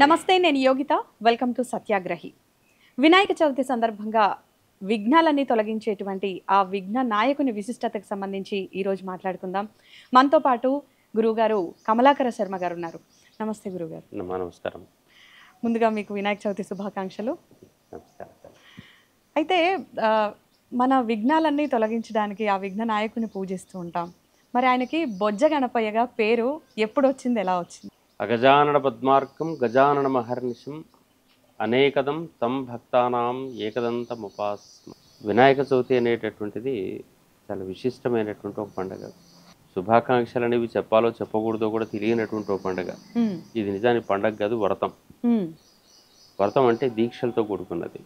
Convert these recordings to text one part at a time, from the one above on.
నమస్తే, నేను Yogita. Welcome to సత్యాగ్రహి. Vinayaka Chavithi సందర్భంగా విఘ్నాలన్నీ తొలగించేటువంటి ఆ విఘ్న నాయకుని విశిష్టతకు సంబంధించి ఈరోజు మాట్లాడుకుందాం. మనతో పాటు గురువుగారు కమలాకర శర్మ గారు ఉన్నారు. నమస్తే గురువుగారు. నమస్కారం. ముందుగా మీకు వినాయక చవితి శుభాకాంక్షలు. నమస్కారం. అయితే మన విఘ్నాలన్నీ తొలగించడానికి ఆ విఘ్న నాయకుని పూజిస్తూ ఉంటాం. మరి ఆయనకి బొజ్జ గణపయ్యగా పేరు ఎప్పుడు వచ్చింది, ఎలా వచ్చింది? అగజానన పద్మార్కం గజానన మహర్నిశం అనేకదం తం భక్తానాం ఏకదంతముపాస్మ. వినాయక చవితి అనేటటువంటిది చాలా విశిష్టమైనటువంటి ఒక పండుగ. శుభాకాంక్షలు అనేవి చెప్పాలో చెప్పకూడదో కూడా తెలియనటువంటి ఒక పండుగ. ఇది నిజానికి పండుగ కాదు, వ్రతం. వ్రతం అంటే దీక్షలతో కూడుకున్నది.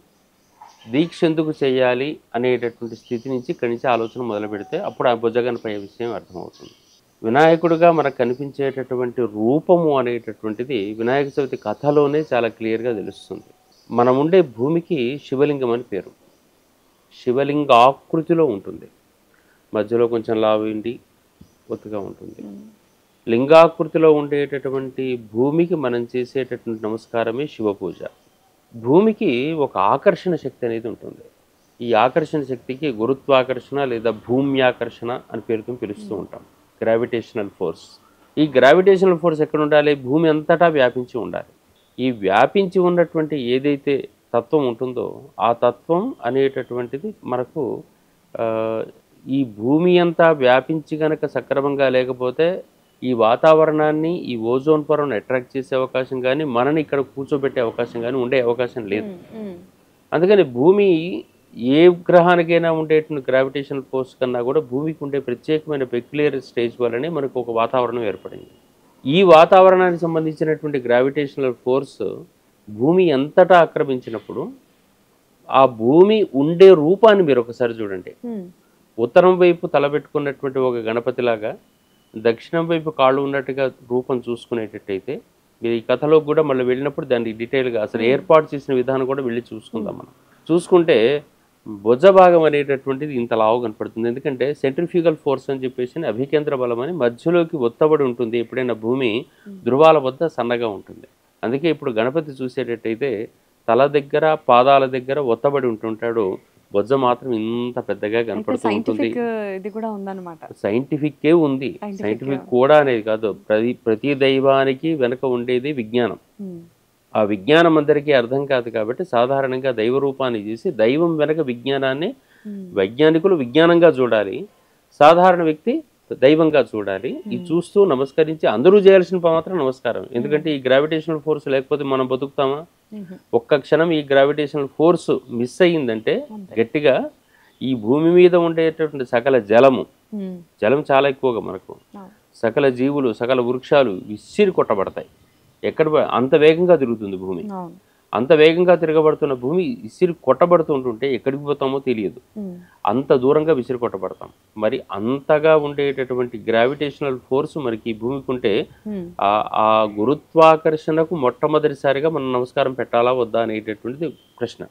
దీక్ష ఎందుకు చేయాలి అనేటటువంటి స్థితి నుంచి ఇక్కడి నుంచి ఆలోచన మొదలు పెడితే అప్పుడు ఆ బుజ్జగనపై విషయం అర్థమవుతుంది. వినాయకుడిగా మనకు కనిపించేటటువంటి రూపము అనేటటువంటిది వినాయక చవితి కథలోనే చాలా క్లియర్గా తెలుస్తుంది. మనం ఉండే భూమికి శివలింగం అని పేరు. శివలింగ ఆకృతిలో ఉంటుంది, మధ్యలో కొంచెం లావుండి ఒత్తుగా ఉంటుంది. లింగాకృతిలో ఉండేటటువంటి భూమికి మనం చేసేటటువంటి నమస్కారమే శివ పూజ. భూమికి ఒక ఆకర్షణ శక్తి అనేది ఉంటుంది. ఈ ఆకర్షణ శక్తికి గురుత్వాకర్షణ లేదా భూమ్యాకర్షణ అని పేరుతో పిలుస్తూ ఉంటాం, గ్రావిటేషనల్ ఫోర్స్. ఈ గ్రావిటేషనల్ ఫోర్స్ ఎక్కడ ఉండాలి? భూమి అంతటా వ్యాపించి ఉండాలి. ఈ వ్యాపించి ఉన్నటువంటి ఏదైతే తత్వం ఉంటుందో ఆ తత్వం అనేటటువంటిది మనకు ఈ భూమి అంతా వ్యాపించి గనక సక్రమంగా లేకపోతే ఈ వాతావరణాన్ని, ఈ ఓజోన్ పొరను అట్రాక్ట్ చేసే అవకాశం కానీ, మనని ఇక్కడ కూర్చోబెట్టే అవకాశం కానీ ఉండే అవకాశం లేదు. అందుకని భూమి ఏ గ్రహానికైనా ఉండేటువంటి గ్రావిటేషనల్ ఫోర్స్ కన్నా కూడా భూమికి ఉండే ప్రత్యేకమైన పెక్యులర్ స్టేజ్ వల్లనే మనకు ఒక వాతావరణం ఏర్పడింది. ఈ వాతావరణానికి సంబంధించినటువంటి గ్రావిటేషనల్ ఫోర్స్ భూమి అంతటా ఆక్రమించినప్పుడు ఆ భూమి ఉండే రూపాన్ని మీరు ఒకసారి చూడండి. ఉత్తరం వైపు తలబెట్టుకున్నటువంటి ఒక గణపతిలాగా దక్షిణం వైపు కాళ్ళు ఉన్నట్టుగా రూపం చూసుకునేటట్టయితే, మీరు ఈ కథలో కూడా మళ్ళీ వెళ్ళినప్పుడు దాన్ని డీటెయిల్గా అసలు ఏర్పాటు చేసిన విధానం కూడా వెళ్ళి చూసుకుందాం. మనం చూసుకుంటే భుజ భాగం అనేటటువంటిది ఇంత లావు కనపడుతుంది. ఎందుకంటే సెంట్రిఫ్యూగల్ ఫోర్స్ అని చెప్పేసి అభికేంద్ర బలం అని మధ్యలోకి ఒత్తబడి ఉంటుంది. ఎప్పుడైనా భూమి ధృవాల వద్ద సన్నగా ఉంటుంది. అందుకే ఇప్పుడు గణపతి చూసేటట్టయితే తల దగ్గర, పాదాల దగ్గర ఒత్తబడి ఉంటుంటాడు. బొజ్జ మాత్రం ఇంత పెద్దగా కనపడుతూ ఉంటుంది. సైంటిఫిక్కే ఉంది. సైంటిఫిక్ కూడా అనేది కాదు, ప్రతి దైవానికి వెనక ఉండేది విజ్ఞానం. ఆ విజ్ఞానం అందరికీ అర్థం కాదు కాబట్టి సాధారణంగా దైవ రూపాన్ని చేసి దైవం వెనక విజ్ఞానాన్ని వైజ్ఞానికులు విజ్ఞానంగా చూడాలి, సాధారణ వ్యక్తి దైవంగా చూడాలి. ఇది చూస్తూ నమస్కరించి అందరూ చేయాల్సిన మాత్రం నమస్కారం. ఎందుకంటే ఈ గ్రావిటేషనల్ ఫోర్స్ లేకపోతే మనం బతుకుతామా? ఒక్క క్షణం ఈ గ్రావిటేషనల్ ఫోర్స్ మిస్ అయ్యిందంటే గట్టిగా ఈ భూమి మీద ఉండేటటువంటి సకల జలం చాలా ఎక్కువగా మనకు, సకల జీవులు, సకల వృక్షాలు విసిరి కొట్టబడతాయి. ఎక్కడ అంత వేగంగా తిరుగుతుంది భూమి. అంత వేగంగా తిరగబడుతున్న భూమి విసిరి కొట్టబడుతుంటుంటే ఎక్కడికి పోతామో తెలియదు, అంత దూరంగా విసిరి కొట్టబడతాం. మరి అంతగా ఉండేటటువంటి గ్రావిటేషనల్ ఫోర్స్ మనకి ఈ భూమికి ఉంటే ఆ గురుత్వాకర్షణకు మొట్టమొదటిసారిగా మనం నమస్కారం పెట్టాలా వద్దా అనేటటువంటిది ప్రశ్న.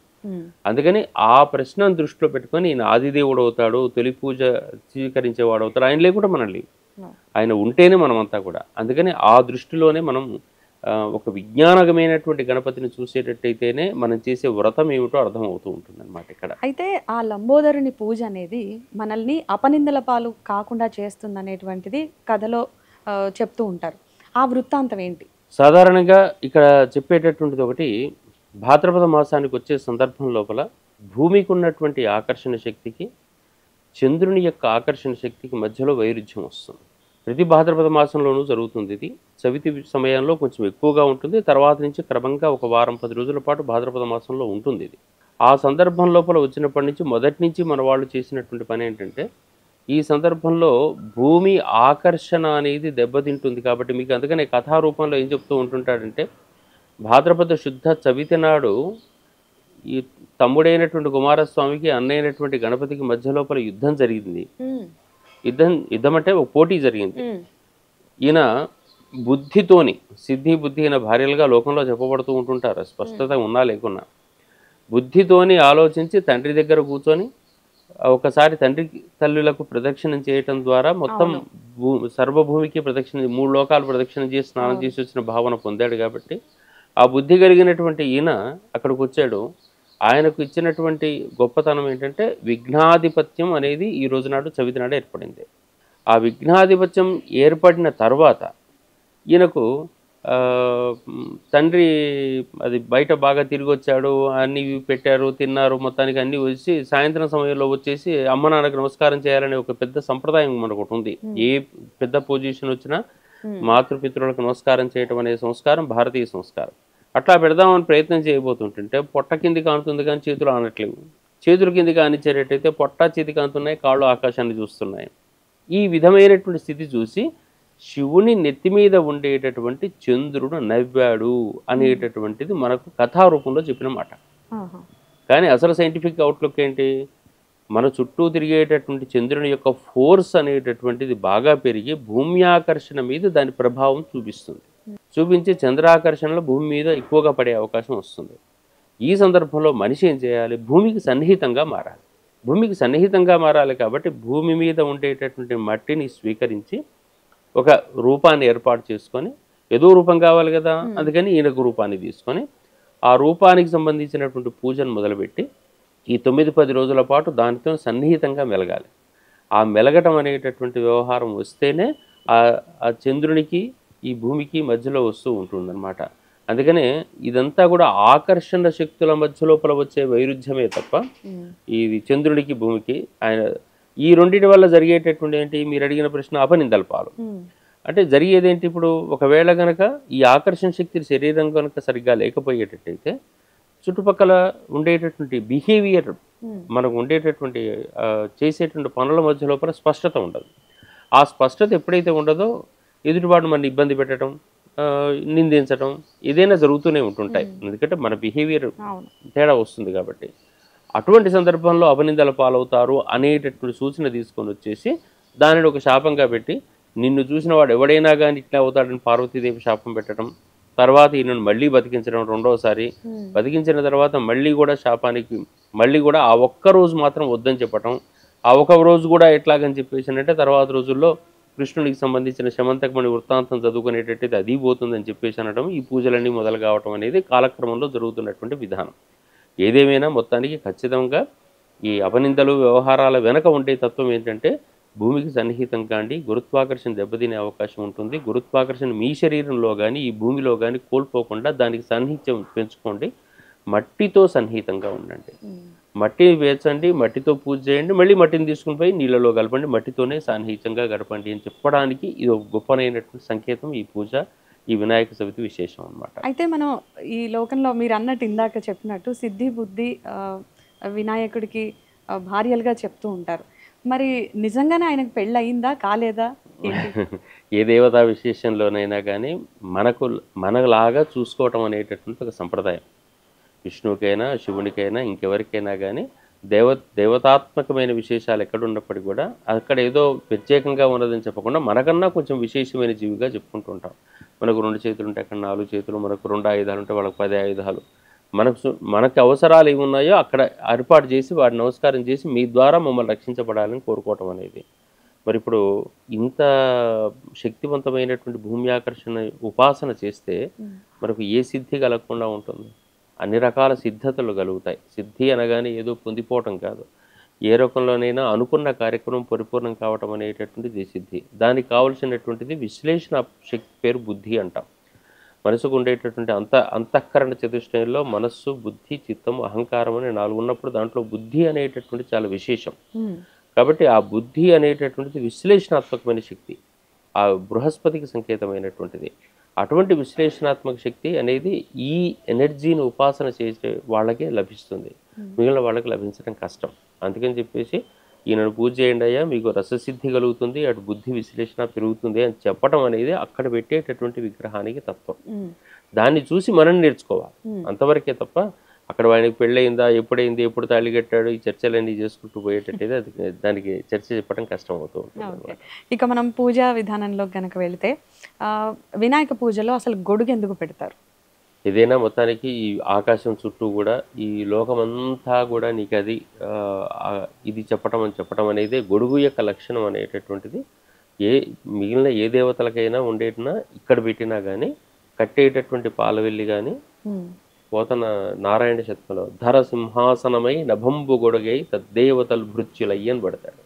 అందుకని ఆ ప్రశ్నను దృష్టిలో పెట్టుకొని ఈయన ఆదిదేవుడు అవుతాడు, తొలి పూజ స్వీకరించేవాడు అవుతాడు. ఆయన లేకుండా మనం లేవు, ఆయన ఉంటేనే మనం అంతా కూడా. అందుకని ఆ దృష్టిలోనే మనం ఒక విజ్ఞానకమైనటువంటి గణపతిని చూసేటట్టయితేనే మనం చేసే వ్రతం ఏమిటో అర్థమవుతూ ఉంటుంది అన్నమాట ఇక్కడ. అయితే ఆ లంబోదరుని పూజ అనేది మనల్ని అపనిందల పాలు కాకుండా చేస్తుంది అనేటువంటిది కథలో చెప్తూ ఉంటారు. ఆ వృత్తాంతం ఏంటి? సాధారణంగా ఇక్కడ చెప్పేటటువంటిది ఒకటి, భాద్రపద మాసానికి వచ్చే సందర్భం లోపల భూమికి ఉన్నటువంటి ఆకర్షణ శక్తికి, చంద్రుని యొక్క ఆకర్షణ శక్తికి మధ్యలో వైరుధ్యం వస్తుంది. ప్రతి భాద్రపద మాసంలోనూ జరుగుతుంది. ఇది చవితి సమయంలో కొంచెం ఎక్కువగా ఉంటుంది, తర్వాత నుంచి క్రమంగా ఒక వారం 10 రోజుల పాటు భాద్రపద మాసంలో ఉంటుంది ఇది. ఆ సందర్భం లోపల వచ్చినప్పటి నుంచి మొదటి నుంచి మన వాళ్ళు చేసినటువంటి పని ఏంటంటే, ఈ సందర్భంలో భూమి ఆకర్షణ అనేది దెబ్బతింటుంది కాబట్టి మీకు అందుకనే కథారూపంలో ఏం చెప్తూ ఉంటుంటాడంటే, భాద్రపద శుద్ధ చవితి నాడు ఈ తమ్ముడైనటువంటి కుమారస్వామికి అన్నైనటువంటి గణపతికి మధ్య లోపల యుద్ధం జరిగింది. యుద్ధం అంటే ఒక పోటీ జరిగింది. ఈయన బుద్ధితోని, సిద్ధి బుద్ధి అయిన భార్యలుగా లోకంలో చెప్పబడుతూ ఉంటుంటారు, స్పష్టత ఉన్నా లేకున్నా. బుద్ధితోని ఆలోచించి తండ్రి దగ్గర కూర్చొని ఒకసారి తండ్రి తల్లులకు ప్రదక్షిణం చేయటం ద్వారా మొత్తం సర్వభూమికి ప్రదక్షిణ, 3 లోకాలు ప్రదక్షిణం చేసి స్నానం చేసి వచ్చిన భావన పొందాడు కాబట్టి ఆ బుద్ధి కలిగినటువంటి ఈయన అక్కడికి వచ్చాడు. ఆయనకు ఇచ్చినటువంటి గొప్పతనం ఏంటంటే విఘ్నాధిపత్యం అనేది ఈ రోజు నాడు చవితి నాడు ఏర్పడింది. ఆ విఘ్నాధిపత్యం ఏర్పడిన తర్వాత ఈయనకు తండ్రి అది బయట బాగా తిరిగొచ్చాడు. అన్నీ పెట్టారు, తిన్నారు. మొత్తానికి అన్నీ వచ్చి సాయంత్రం సమయంలో వచ్చేసి అమ్మ నాన్నకు నమస్కారం చేయాలనే ఒక పెద్ద సంప్రదాయం మనకొకటుంది. ఏ పెద్ద పొజిషన్ వచ్చినా మాతృపితృలకు నమస్కారం చేయటం అనే సంస్కారం భారతీయ సంస్కారం. అట్లా పెడదామని ప్రయత్నం చేయబోతుంటుంటే పొట్ట కిందికి ఆనుతుంది కానీ చేతులు ఆనట్లేవు. చేతులు కిందికి ఆనిచ్చేటట్టయితే పొట్ట చేతికి ఆనుతున్నాయి, కాళ్ళు ఆకాశాన్ని చూస్తున్నాయి. ఈ విధమైనటువంటి స్థితి చూసి శివుని నెత్తి మీద ఉండేటటువంటి చంద్రుడు నవ్వాడు అనేటటువంటిది మనకు కథారూపంలో చెప్పిన మాట. కానీ అసలు సైంటిఫిక్ అవుట్లుక్ ఏంటి? మన చుట్టూ తిరిగేటటువంటి చంద్రుని యొక్క ఫోర్స్ అనేటటువంటిది బాగా పెరిగి భూమి ఆకర్షణ మీద దాని ప్రభావం చూపిస్తుంది. చూపించి చంద్రాకర్షణలో భూమి మీద ఎక్కువగా పడే అవకాశం వస్తుంది. ఈ సందర్భంలో మనిషి ఏం చేయాలి? భూమికి సన్నిహితంగా మారాలి. భూమికి సన్నిహితంగా మారాలి కాబట్టి భూమి మీద ఉండేటటువంటి మట్టిని స్వీకరించి ఒక రూపాన్ని ఏర్పాటు చేసుకొని, ఏదో రూపం కావాలి కదా, అందుకని ఈయనకు రూపాన్ని తీసుకొని ఆ రూపానికి సంబంధించినటువంటి పూజను మొదలుపెట్టి ఈ 9-10 రోజుల పాటు దానితో సన్నిహితంగా మెలగాలి. ఆ మెలగటం అనేటటువంటి వ్యవహారం వస్తేనే ఆ చంద్రునికి ఈ భూమికి మధ్యలో వస్తూ ఉంటుందన్నమాట. అందుకనే ఇదంతా కూడా ఆకర్షణ శక్తుల మధ్యలోపల వచ్చే వైరుధ్యమే తప్ప ఇది చంద్రుడికి భూమికి ఆయన ఈ రెండింటి వల్ల జరిగేటటువంటి ఏంటి? మీరు అడిగిన ప్రశ్న అపనిందల పాలు. అంటే జరిగేదేంటి? ఇప్పుడు ఒకవేళ కనుక ఈ ఆకర్షణ శక్తి శరీరం కనుక సరిగ్గా లేకపోయేటట్టయితే చుట్టుపక్కల ఉండేటటువంటి బిహేవియర్, మనకు ఉండేటటువంటి చేసేటువంటి పనుల మధ్య లోపల స్పష్టత ఉండదు. ఆ స్పష్టత ఎప్పుడైతే ఉండదో ఎదుటివాడు మన ఇబ్బంది పెట్టడం, నిందించడం ఏదైనా జరుగుతూనే ఉంటుంటాయి. ఎందుకంటే మన బిహేవియర్ తేడా వస్తుంది కాబట్టి. అటువంటి సందర్భంలో అపనిందల పాలవుతారు అనేటటువంటి సూచన తీసుకొని వచ్చేసి దానిని ఒక శాపంగా పెట్టి, నిన్ను చూసిన వాడు ఎవడైనా కానీ ఇట్లా అవుతాడని పార్వతీదేవి శాపం పెట్టడం, తర్వాత ఈయనను మళ్ళీ బతికించడం రెండోసారి. బతికించిన తర్వాత మళ్ళీ కూడా శాపానికి మళ్ళీ కూడా ఆ ఒక్కరోజు మాత్రం వద్దని చెప్పటం. ఆ ఒక రోజు కూడా ఎట్లాగని చెప్పేసి అంటే తర్వాత రోజుల్లో కృష్ణునికి సంబంధించిన శమంతకమణి వృత్తాంతం చదువుకునేటట్టయితే అది పోతుందని చెప్పేసి అనడం, ఈ పూజలన్నీ మొదలు కావటం అనేది కాలక్రమంలో జరుగుతున్నటువంటి విధానం. ఏదేమైనా మొత్తానికి ఖచ్చితంగా ఈ అపనిందలు వ్యవహారాల వెనక ఉండే తత్వం ఏంటంటే భూమికి సన్నిహితం కాండి, గురుత్వాకర్షణ దెబ్బతినే అవకాశం ఉంటుంది. గురుత్వాకర్షణ మీ శరీరంలో కానీ ఈ భూమిలో కానీ కోల్పోకుండా దానికి సన్నిహిత్యం పెంచుకోండి. మట్టితో సన్నిహితంగా ఉండండి. మట్టిని వేచండి, మట్టితో పూజ చేయండి, మళ్ళీ మట్టిని తీసుకుని పోయి నీళ్ళలో కలపండి, మట్టితోనే సాన్నిహితంగా గడపండి అని చెప్పడానికి ఇది ఒక గొప్పనైనటువంటి సంకేతం ఈ పూజ, ఈ వినాయక చవితి విశేషం అన్నమాట. అయితే మనం ఈ లోకంలో మీరు అన్నట్టు ఇందాక చెప్పినట్టు సిద్ధి బుద్ధి వినాయకుడికి భార్యలుగా చెప్తూ ఉంటారు. మరి నిజంగానే ఆయనకు పెళ్ళి అయిందా కాలేదా? ఏ దేవతా విశేషంలోనైనా కానీ మనలాగా చూసుకోవటం అనేటటువంటి ఒక సంప్రదాయం. విష్ణువుకైనా శివునికైనా ఇంకెవరికైనా కానీ దేవతాత్మకమైన విశేషాలు ఎక్కడ ఉన్నప్పటికీ కూడా అక్కడ ఏదో ప్రత్యేకంగా ఉన్నదని చెప్పకుండా మనకన్నా కొంచెం విశేషమైన జీవిగా చెప్పుకుంటూ ఉంటాం. మనకు 2 చేతులు ఉంటే అక్కడ 4 చేతులు, మనకు 2 ఆయుధాలు ఉంటే వాళ్ళకి 10 ఆయుధాలు. మనకి అవసరాలు ఏమి ఉన్నాయో అక్కడ ఏర్పాటు చేసి వాడి నమస్కారం చేసి మీ ద్వారా మమ్మల్ని రక్షించబడాలని కోరుకోవటం అనేది. మరి ఇప్పుడు ఇంత శక్తివంతమైనటువంటి భూమి ఆకర్షణ ఉపాసన చేస్తే మనకు ఏ సిద్ధి కలగకుండా ఉంటుంది? అన్ని రకాల సిద్ధతలు కలుగుతాయి. సిద్ధి అనగానే ఏదో పొందిపోవటం కాదు. ఏ రకంలోనైనా అనుకున్న కార్యక్రమం పరిపూర్ణం కావటం అనేటటువంటిది సిద్ధి. దానికి కావలసినటువంటిది విశ్లేషణ శక్తి పేరు బుద్ధి అంటాం. మనసుకు ఉండేటటువంటి అంతఃకరణ చతుష్టయంలో మనస్సు, బుద్ధి, చిత్తం, అహంకారం అని 4 ఉన్నప్పుడు దాంట్లో బుద్ధి అనేటటువంటి చాలా విశేషం. కాబట్టి ఆ బుద్ధి అనేటటువంటిది విశ్లేషణాత్మకమైన శక్తి, ఆ బృహస్పతికి సంకేతమైనటువంటిది. అటువంటి విశ్లేషణాత్మక శక్తి అనేది ఈ ఎనర్జీని ఉపాసన చేసే వాళ్ళకే లభిస్తుంది, మిగిలిన వాళ్ళకి లభించడం కష్టం. అందుకని చెప్పేసి ఈయనను పూజ చేయండి అయ్యా, మీకు రససిద్ధి కలుగుతుంది, అటు బుద్ధి విశ్లేషణ పెరుగుతుంది అని చెప్పడం అనేది అక్కడ పెట్టేటటువంటి విగ్రహానికి తత్వం. దాన్ని చూసి మనం నేర్చుకోవాలి అంతవరకే తప్ప అక్కడ ఆయనకి పెళ్ళయిందా, ఎప్పుడైంది, ఎప్పుడు తాళి కట్టాడు, ఈ చర్చలన్నీ చేసుకుంటూ పోయేటట్టయితే అది దానికి చర్చ చెప్పడం కష్టం అవుతూ ఉంటుంది. ఇక మనం పూజా విధానంలో కనుక వెళితే వినాయక పూజలో అసలు గొడుగు ఎందుకు పెడతారు? ఏదైనా మొత్తానికి ఈ ఆకాశం చుట్టూ కూడా ఈ లోకమంతా కూడా నీకు అది ఇది చెప్పటం అనేది గొడుగు యొక్క లక్షణం అనేటటువంటిది మిగిలిన ఏ దేవతలకైనా ఉండేటినా ఇక్కడ పెట్టినా కానీ కట్టేటటువంటి పాలవెల్లి కానీ పోతన నారాయణ శతకంలో ధర సింహాసనమై నభంబు గొడుగై తద్దేవతలు భృత్యులయ్యి అని పడతాడు.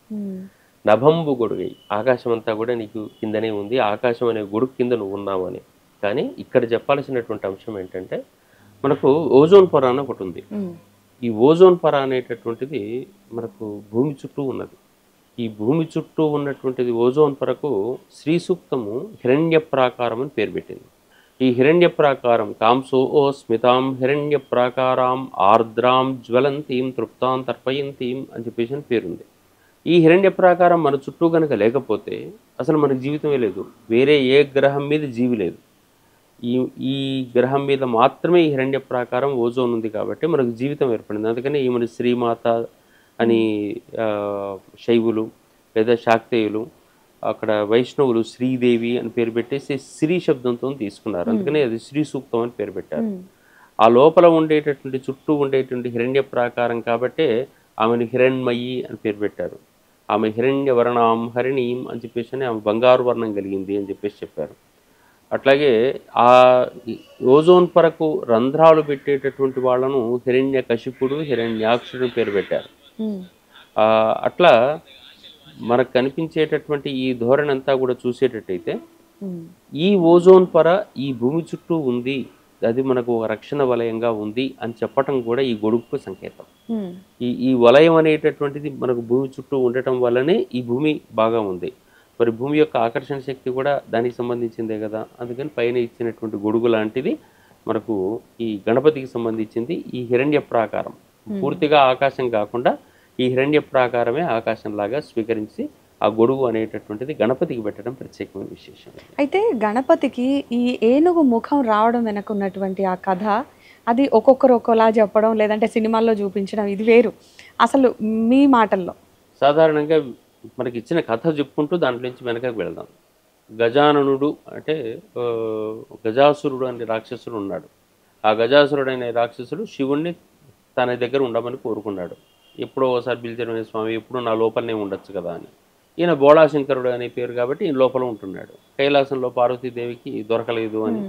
నభంబు గొడుగై, ఆకాశం అంతా కూడా నీకు కిందనే ఉంది, ఆకాశం అనే గొడుగు కింద నువ్వు ఉన్నావు అని. కానీ ఇక్కడ చెప్పాల్సినటువంటి అంశం ఏంటంటే మనకు ఓజోన్ పొర అని ఒకటి ఉంది. ఈ ఓజోన్ పొర అనేటటువంటిది మనకు భూమి చుట్టూ ఉన్నది. ఈ భూమి చుట్టూ ఉన్నటువంటిది ఓజోన్ పొరకు శ్రీ సూక్తము హిరణ్య ప్రాకారం అని పేరు పెట్టింది. ఈ హిరణ్య ప్రాకారం కాంసో ఓ స్మితాం హిరణ్య ప్రాకారాం ఆర్ద్రాం జ్వలంతీం తృప్తాం తర్పయంతీం అని చెప్పేసి అని పేరుంది. ఈ హిరణ్య ప్రాకారం మన చుట్టూ కనుక లేకపోతే అసలు మనకు జీవితమే లేదు. వేరే ఏ గ్రహం మీద జీవి లేదు. ఈ గ్రహం మీద మాత్రమే ఈ హిరణ్య ప్రాకారం ఓజోన్ ఉంది కాబట్టి మనకు జీవితం ఏర్పడింది. అందుకని ఈమెను శ్రీమాత అని శైవులు లేదా శాక్తేయులు, అక్కడ వైష్ణవులు శ్రీదేవి అని పేరు పెట్టేసి శ్రీ శబ్దంతో తీసుకున్నారు. అందుకని అది శ్రీ సూక్తం అని పేరు పెట్టారు. ఆ లోపల ఉండేటటువంటి చుట్టూ ఉండేటువంటి హిరణ్య ప్రాకారం కాబట్టే ఆమెను హిరణ్మయి అని పేరు పెట్టారు. ఆమె హిరణ్య వర్ణాం హరిణీం అని చెప్పేసి ఆమె బంగారు వర్ణం కలిగింది అని చెప్పేసి చెప్పారు. అట్లాగే ఆ ఓజోన్ పొరకు రంధ్రాలు పెట్టేటటువంటి వాళ్ళను హిరణ్య కశిపుడు హిరణ్యాక్షుడు పేరు పెట్టారు. అట్లా మనకు కనిపించేటటువంటి ఈ ధోరణి అంతా కూడా చూసేటట్టయితే ఈ ఓజోన్ పొర ఈ భూమి చుట్టూ ఉంది, అది మనకు ఒక రక్షణ వలయంగా ఉంది అని చెప్పటం కూడా ఈ గొడుగుకు సంకేతం. ఈ వలయం అనేటటువంటిది మనకు భూమి చుట్టూ ఉండటం వల్లనే ఈ భూమి బాగా ఉంది. మరి భూమి యొక్క ఆకర్షణ శక్తి కూడా దానికి సంబంధించిందే కదా. అందుకని పైన ఇచ్చినటువంటి గొడుగు లాంటిది మనకు ఈ గణపతికి సంబంధించింది. ఈ హిరణ్య ప్రాకారం పూర్తిగా ఆకాశం కాకుండా ఈ హిరణ్య ప్రాకారమే ఆకాశంలాగా స్వీకరించి ఆ గొడుగు అనేటటువంటిది గణపతికి పెట్టడం ప్రత్యేకమైన విశేషం. అయితే గణపతికి ఈ ఏనుగు ముఖం రావడం వెనకున్నటువంటి ఆ కథ, అది ఒక్కొక్కరు ఒక్కోలా చెప్పడం లేదంటే సినిమాల్లో చూపించడం, ఇది వేరు. అసలు మీ మాటల్లో సాధారణంగా మనకి ఇచ్చిన కథ చెప్పుకుంటూ దాంట్లో నుంచి వెనకకి వెళ్దాం. గజాననుడు అంటే గజాసురుడు అనే రాక్షసుడు ఉన్నాడు. ఆ గజాసురుడు అనే రాక్షసుడు శివుణ్ణి తన దగ్గర ఉండమని కోరుకున్నాడు. ఎప్పుడో ఒకసారి పిలిచాడు, స్వామి ఎప్పుడు నా లోపలనే ఉండొచ్చు కదా అని. ఈయన బోళాశంకరుడు అనే పేరు కాబట్టి ఈయన లోపల ఉంటున్నాడు. కైలాసంలో పార్వతీదేవికి దొరకలేదు అని,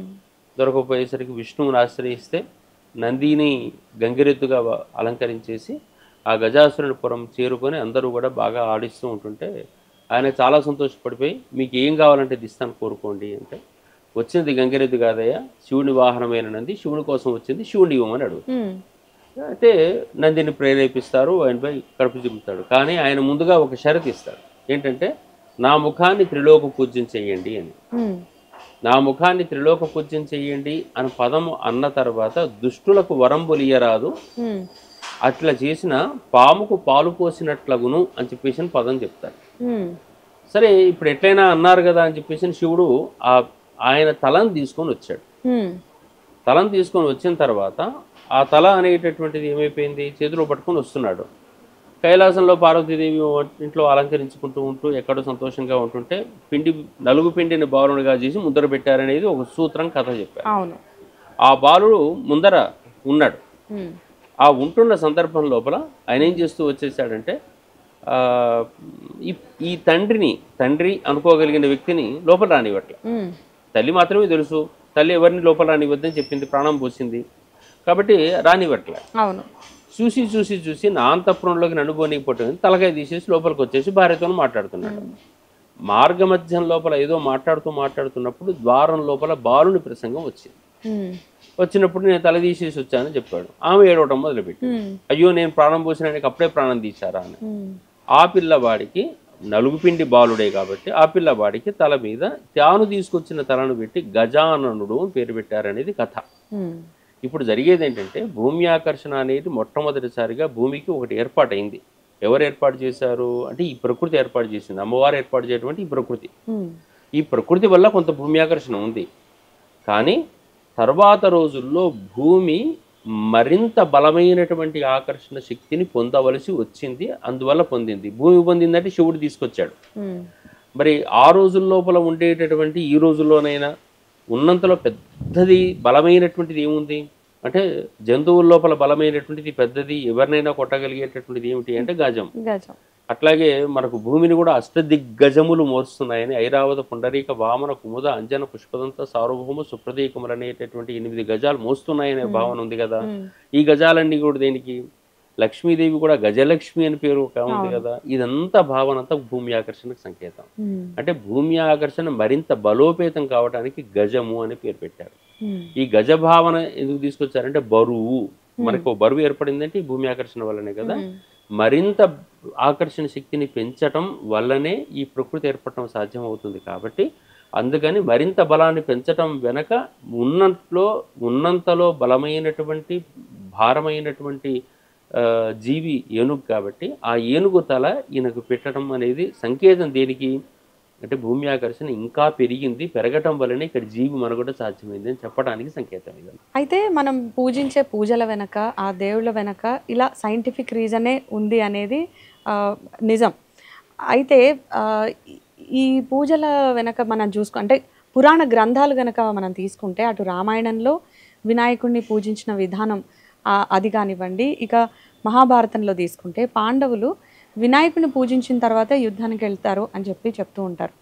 దొరకపోయేసరికి విష్ణువుని ఆశ్రయిస్తే నందిని గంగిరెద్దుగా అలంకరించేసి ఆ గజాసురుని పురం చేరుకొని అందరూ కూడా బాగా ఆడిస్తూ ఉంటుంటే ఆయన చాలా సంతోషపడిపోయి మీకు ఏం కావాలంటే దిస్తాను కోరుకోండి అంటే, వచ్చినది గంగిరెద్దు కాదయ్యా, శివుని వాహనమైన నంది, శివుని కోసం వచ్చింది, శివుని ఇవ్వమని అడుగు. అయితే నందిని ప్రేరేపిస్తారు, ఆయనపై కడుపు చెబుతాడు. కానీ ఆయన ముందుగా ఒక షరతు ఇస్తాడు. ఏంటంటే నా ముఖాన్ని త్రిలోక పూజ్యం చెయ్యండి అని. నా ముఖాన్ని త్రిలోక పూజ్యం చెయ్యండి అని పదము అన్న తర్వాత దుష్టులకు వరంబులియరాదు, అట్లా చేసిన పాముకు పాలు పోసినట్లగును అని చెప్పేసి పదం చెప్తాడు. సరే ఇప్పుడు ఎట్లయినా అన్నారు కదా అని చెప్పేసి శివుడు ఆయన తలను తీసుకొని వచ్చాడు. తలను తీసుకొని వచ్చిన తర్వాత ఆ తల అనేటటువంటిది ఏమైపోయింది, చేతిలో పట్టుకొని వస్తున్నాడు. కైలాసంలో పార్వతీదేవి ఇంట్లో అలంకరించుకుంటూ ఉంటూ ఎక్కడో సంతోషంగా ఉంటుంటే నలుగు పిండిని బాలునిగా చేసి ముద్ర పెట్టారనేది ఒక సూత్రం కథ చెప్పారు. ఆ బాలుడు ముందర ఉన్నాడు. ఆ ఉంటున్న సందర్భం లోపల ఆయన ఏం చేస్తూ వచ్చేసాడంటే ఈ తండ్రి అనుకోగలిగిన వ్యక్తిని లోపల రానివ్వట్లే. తల్లి మాత్రమే తెలుసు, తల్లి ఎవరిని లోపల రానివ్వద్దని చెప్పింది, ప్రాణం పోసింది కాబట్టి రానివ్వట్లే. చూసి చూసి చూసి నా అంతఃపురంలోకి నన్ను పోనీకపోతుంది, తలకాయ తీసేసి లోపలికి వచ్చేసి భార్యతో మాట్లాడుతున్నాడు. మార్గమధ్యం లోపల ఏదో మాట్లాడుతున్నప్పుడు ద్వారం లోపల బాలుని ప్రసంగం వచ్చింది. వచ్చినప్పుడు నేను తల తీసేసి వచ్చానని చెప్పాడు. ఆమె ఏడవటం మొదలుపెట్టి, అయ్యో నేను ప్రాణం పోసినానికి అప్పుడే ప్రాణం తీశారా అని. ఆ పిల్లవాడికి నలుగుపిండి బాలుడే కాబట్టి ఆ పిల్లవాడికి తల మీద తాను తీసుకొచ్చిన తలను పెట్టి గజాననుడు పేరు పెట్టారనేది కథ. ఇప్పుడు జరిగేది ఏంటంటే భూమి ఆకర్షణ అనేది మొట్టమొదటిసారిగా భూమికి ఒకటి ఏర్పాటైంది. ఎవరు ఏర్పాటు చేశారు అంటే ఈ ప్రకృతి ఏర్పాటు చేసింది. అమ్మవారు ఏర్పాటు చేయటువంటి ఈ ప్రకృతి. ఈ ప్రకృతి వల్ల కొంత భూమి ఆకర్షణ ఉంది. కానీ తర్వాత రోజుల్లో భూమి మరింత బలమైనటువంటి ఆకర్షణ శక్తిని పొందవలసి వచ్చింది. అందువల్ల పొందింది. భూమి పొందిందంటే శివుడు తీసుకొచ్చాడు. మరి ఆ రోజుల లోపల ఉండేటటువంటి ఈ రోజుల్లోనైనా ఉన్నంతలో పెద్దది బలమైనటువంటిది ఏముంది అంటే జంతువుల లోపల బలమైనటువంటిది పెద్దది ఎవరినైనా కొట్టగలిగేటటువంటిది ఏమిటి అంటే గజం. అట్లాగే మనకు భూమిని కూడా అష్టదిగ్గజములు మోస్తున్నాయని ఐరావత పుండరీక వామన కుముద అంజన పుష్పదంత సార్వభౌమ సుప్రతీకములు అనేటటువంటి 8 గజాలు మోస్తున్నాయనే భావన ఉంది కదా. ఈ గజాలన్నీ కూడా దేనికి? లక్ష్మీదేవి కూడా గజలక్ష్మి అని పేరు ఉంది కదా. ఇదంతా భావన అంతా భూమి ఆకర్షణకు సంకేతం. అంటే భూమి ఆకర్షణ మరింత బలోపేతం కావడానికి గజము అని పేరు పెట్టారు. ఈ గజ భావన ఎందుకు తీసుకొచ్చారంటే బరువు, మనకు బరువు ఏర్పడిందంటే ఈ భూమి ఆకర్షణ వల్లనే కదా. మరింత ఆకర్షణ శక్తిని పెంచటం వల్లనే ఈ ప్రకృతి ఏర్పడటం సాధ్యం అవుతుంది. కాబట్టి అందుకని మరింత బలాన్ని పెంచటం వెనక ఉన్నంతలో బలమైనటువంటి భారమైనటువంటి జీవి ఏనుగు. కాబట్టి ఆ ఏనుగు తల ఈయనకు పెట్టడం అనేది సంకేతం దేనికి అంటే భూమి ఆకర్షణ ఇంకా పెరగటం వల్లనే ఇక్కడ జీవి మనుగడ సాధ్యమైంది అని చెప్పడానికి సంకేతం ఇది. అయితే మనం పూజించే పూజల వెనక, ఆ దేవుళ్ళ వెనక ఇలా సైంటిఫిక్ రీజనే ఉంది అనేది నిజం. అయితే ఈ పూజల వెనక మనం అంటే పురాణ గ్రంథాలు గనక మనం తీసుకుంటే అటు రామాయణంలో వినాయకుడిని పూజించిన విధానం అది కానివ్వండి, ఇక మహాభారతంలో తీసుకుంటే పాండవులు వినాయకుడిని పూజించిన తర్వాత యుద్ధానికి వెళ్తారు అని చెప్తూ ఉంటారు.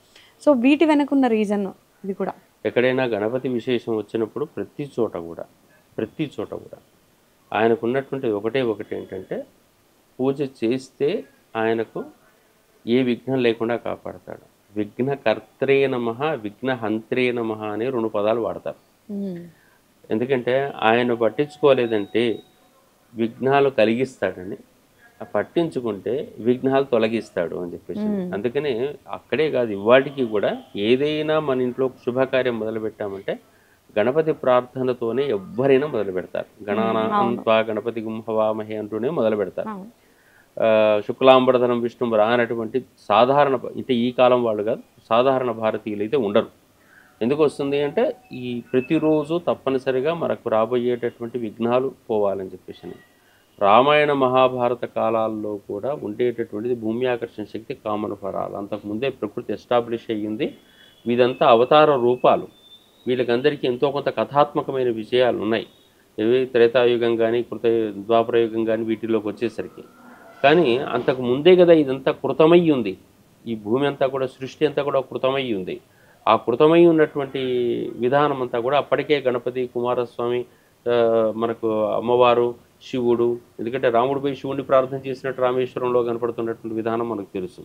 సో వీటి వెనకున్న రీజన్ ఇది కూడా. ఎక్కడైనా గణపతి విశేషం వచ్చినప్పుడు ప్రతి చోట కూడా ఆయనకు ఉన్నటువంటి ఒకటి ఏంటంటే పూజ చేస్తే ఆయనకు ఏ విఘ్నం లేకుండా కాపాడతాడు. విఘ్నకర్త్రే నమః విఘ్నహంత్రే నమః అనే 2 పదాలు వాడతారు. ఎందుకంటే ఆయన పట్టించుకోలేదంటే విఘ్నాలు కలిగిస్తాడని, పట్టించుకుంటే విఘ్నాలు తొలగిస్తాడు అని చెప్పేసి. అందుకనే అక్కడే కాదు ఇవాటికి కూడా ఏదైనా మన ఇంట్లో శుభకార్యం మొదలు పెట్టామంటే గణపతి ప్రార్థనతోనే ఎవ్వరైనా మొదలు పెడతారు. గణానాన్వా గణపతి గుంహవామహే అంటూనే మొదలు పెడతారు. శుక్లాంబరధరం విష్ణు రానటువంటి సాధారణ, అంటే ఈ కాలం వాళ్ళు కాదు, సాధారణ భారతీయులు అయితే ఉండరు. ఎందుకు వస్తుంది అంటే ఈ ప్రతిరోజు తప్పనిసరిగా మనకు రాబోయేటటువంటి విఘ్నాలు పోవాలని చెప్పేసి. రామాయణ మహాభారత కాలాల్లో కూడా ఉండేటటువంటిది భూమి ఆకర్షణ శక్తి కామన్ ఫర్ ఆల్. అంతకుముందే ప్రకృతి ఎస్టాబ్లిష్ అయ్యింది. వీదంతా అవతార రూపాలు. వీళ్ళకందరికీ ఎంతో కొంత కథాత్మకమైన విషయాలు ఉన్నాయి. ఇవి త్రేతాయుగం కానీ ద్వాపరయుగం కానీ వీటిలోకి వచ్చేసరికి. కానీ అంతకు ముందే కదా ఇదంతా కృతమై ఉంది. ఈ భూమి అంతా కూడా, సృష్టి అంతా కూడా కృతమై ఉంది. ఆ కృతమై ఉన్నటువంటి విధానం అంతా కూడా అప్పటికే గణపతి, కుమారస్వామి, మనకు అమ్మవారు, శివుడు, ఎందుకంటే రాముడిపై శివుడిని ప్రార్థన చేసినట్టు రామేశ్వరంలో కనపడుతున్నటువంటి విధానం మనకు తెలుసు.